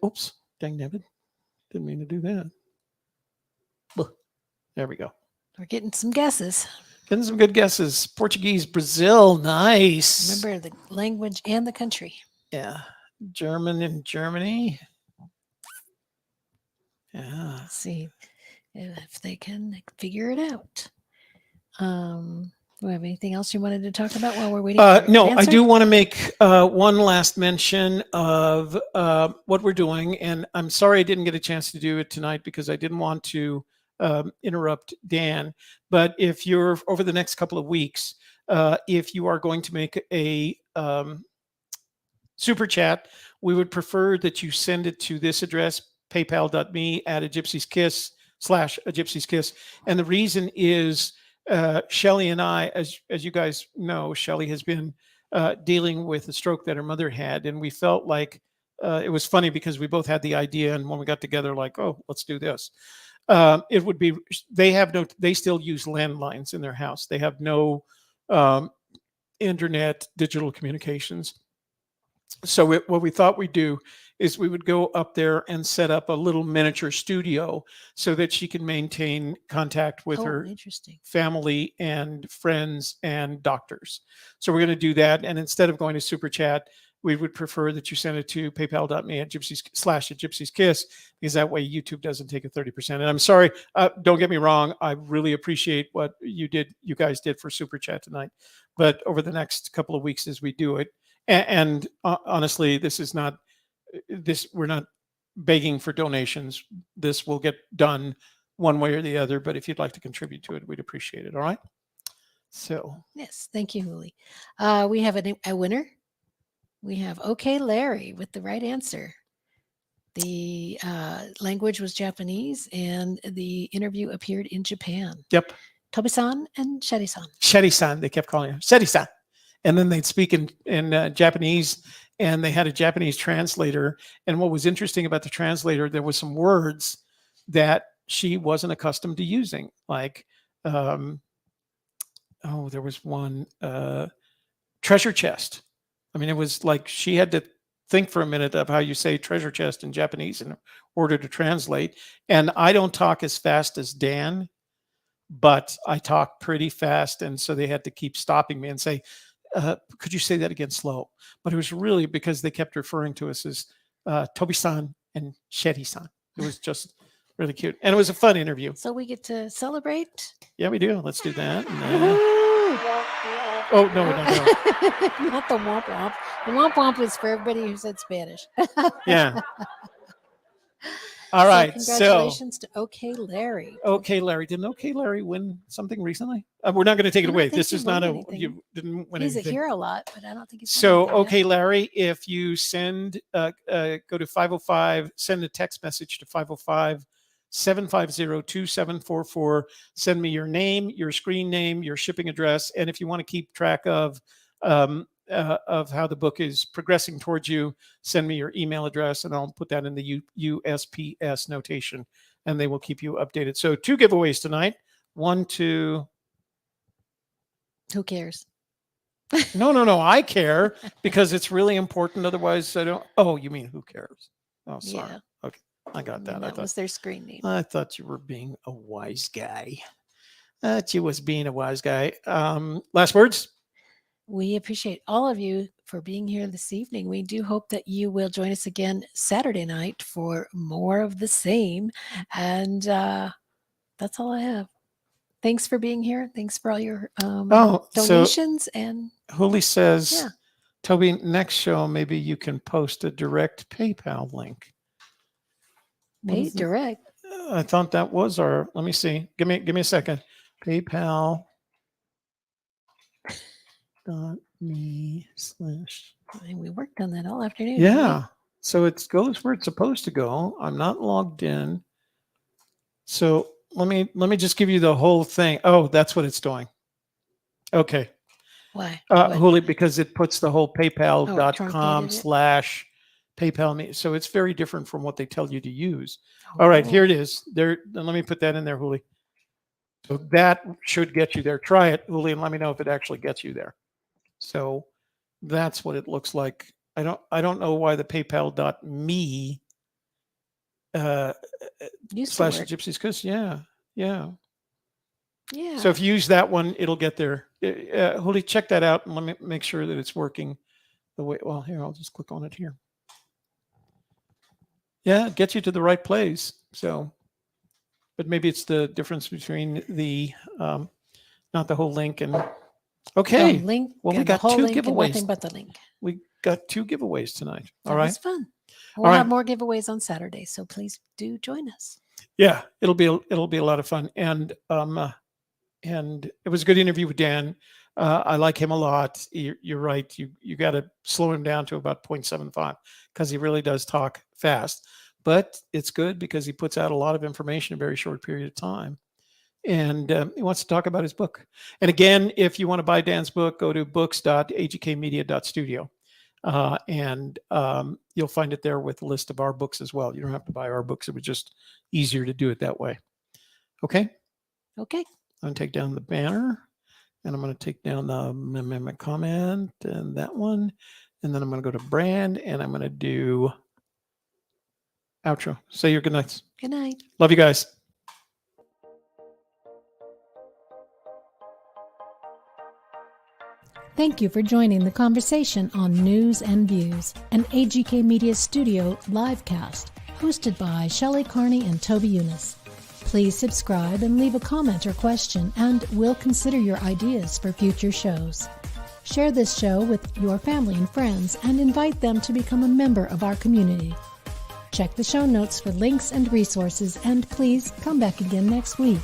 Oops, dang nabbit. Didn't mean to do that. There we go. We're getting some guesses. Getting some good guesses. Portuguese, Brazil, nice. Remember the language and the country. Yeah. German in Germany. Yeah. Let's see if they can figure it out. Do we have anything else you wanted to talk about while we're waiting? No, I do want to make one last mention of what we're doing. And I'm sorry I didn't get a chance to do it tonight because I didn't want to interrupt Dan. But if you're over the next couple of weeks, if you are going to make a super chat, we would prefer that you send it to this address, paypal.me/a gypsy's kiss. And the reason is Shelley and I, as you guys know, Shelley has been dealing with a stroke that her mother had. And we felt like it was funny because we both had the idea. And when we got together, like, oh, let's do this. It would be, they still use landlines in their house. They have no internet, digital communications. So what we thought we'd do is we would go up there and set up a little miniature studio so that she can maintain contact with her family and friends and doctors. So we're going to do that. And instead of going to Super Chat, we would prefer that you send it to paypal.me/a gypsy's kiss, because that way YouTube doesn't take a 30%. And I'm sorry, don't get me wrong. I really appreciate what you guys did for Super Chat tonight. But over the next couple of weeks as we do it, and honestly, we're not begging for donations. This will get done one way or the other. But if you'd like to contribute to it, we'd appreciate it. All right. So. Yes. Thank you, Huli. We have a winner. We have OK Larry with the right answer. The language was Japanese and the interview appeared in Japan. Yep. Tobi-san and Sheri-san. Sheri-san, they kept calling her Sheri-san. And then they'd speak in Japanese, and they had a Japanese translator. And what was interesting about the translator, there was some words that she wasn't accustomed to using, like, there was one, treasure chest. I mean, it was like she had to think for a minute of how you say treasure chest in Japanese in order to translate. And I don't talk as fast as Dan, but I talk pretty fast. And so they had to keep stopping me and say, could you say that again slow? But it was really because they kept referring to us as Tobi-san and Shetty-san. It was just really cute. And it was a fun interview. So we get to celebrate. Yeah, we do. Let's do that. Oh, no, we're not. Not the womp womp. The womp womp is for everybody who said Spanish. Yeah. All right. So congratulations to OK Larry. OK Larry. Didn't OK Larry win something recently? We're not going to take it away. This is not you didn't win He's anything. a hero a lot, but I don't think he's So won anything OK Larry, if you send go to 505, send a text message to 505-750-2744. Send me your name, your screen name, your shipping address, and if you want to keep track of how the book is progressing towards you, send me your email address, and I'll put that in the USPS notation, and they will keep you updated. So 2 giveaways tonight. 1 to... Who cares? No. I care because it's really important. Otherwise, I don't... Oh, you mean who cares? Oh, sorry. Yeah. Okay. I got that. That was their screen name. I thought you were being a wise guy. That you was being a wise guy. Last words? We appreciate all of you for being here this evening. We do hope that you will join us again Saturday night for more of the same. And that's all I have. Thanks for being here. Thanks for all your donations. So and Huli says, yeah. Toby, next show, maybe you can post a direct PayPal link. Pay direct. I thought that was our, let me see. Give me a second. PayPal.me/ We worked on that all afternoon. Yeah. Right? So it goes where it's supposed to go. I'm not logged in. So let me just give you the whole thing. Oh, that's what it's doing. Okay. Why? Huli, because it puts the whole PayPal.com/PayPal me. So it's very different from what they tell you to use. All right, here it is. There. Let me put that in there, Huli. So that should get you there. Try it, Huli, and let me know if it actually gets you there. So that's what it looks like. I don't know why the PayPal.me /gypsies, because yeah. So if you use that one, it'll get there. Huli, check that out and let me make sure that it's working the way. Well, here, I'll just click on it here. Yeah, it gets you to the right place. So, but maybe it's the difference between the not the whole link and okay. The link. Well, we got 2 giveaways. Nothing but the link. We got 2 giveaways tonight. That All right. was fun. We'll have more giveaways on Saturday, so please do join us. Yeah, it'll be a lot of fun, and it was a good interview with Dan. I like him a lot. You're right. You got to slow him down to about 0.75 because he really does talk fast. But it's good because he puts out a lot of information in a very short period of time, and he wants to talk about his book. And again, if you want to buy Dan's book, go to books.agkmedia.studio. And you'll find it there with a list of our books as well. You don't have to buy our books. It was just easier to do it that way. Okay. I'm going to take down the banner, and I'm going to take down the comment and that one. And then I'm going to go to brand, and I'm going to do outro. Say your good nights. Good night. Love you guys. Thank you for joining the conversation on News and Views, an AGK Media Studio livecast, hosted by Shelley Carney and Toby Eunice. Please subscribe and leave a comment or question, and we'll consider your ideas for future shows. Share this show with your family and friends, and invite them to become a member of our community. Check the show notes for links and resources, and please come back again next week.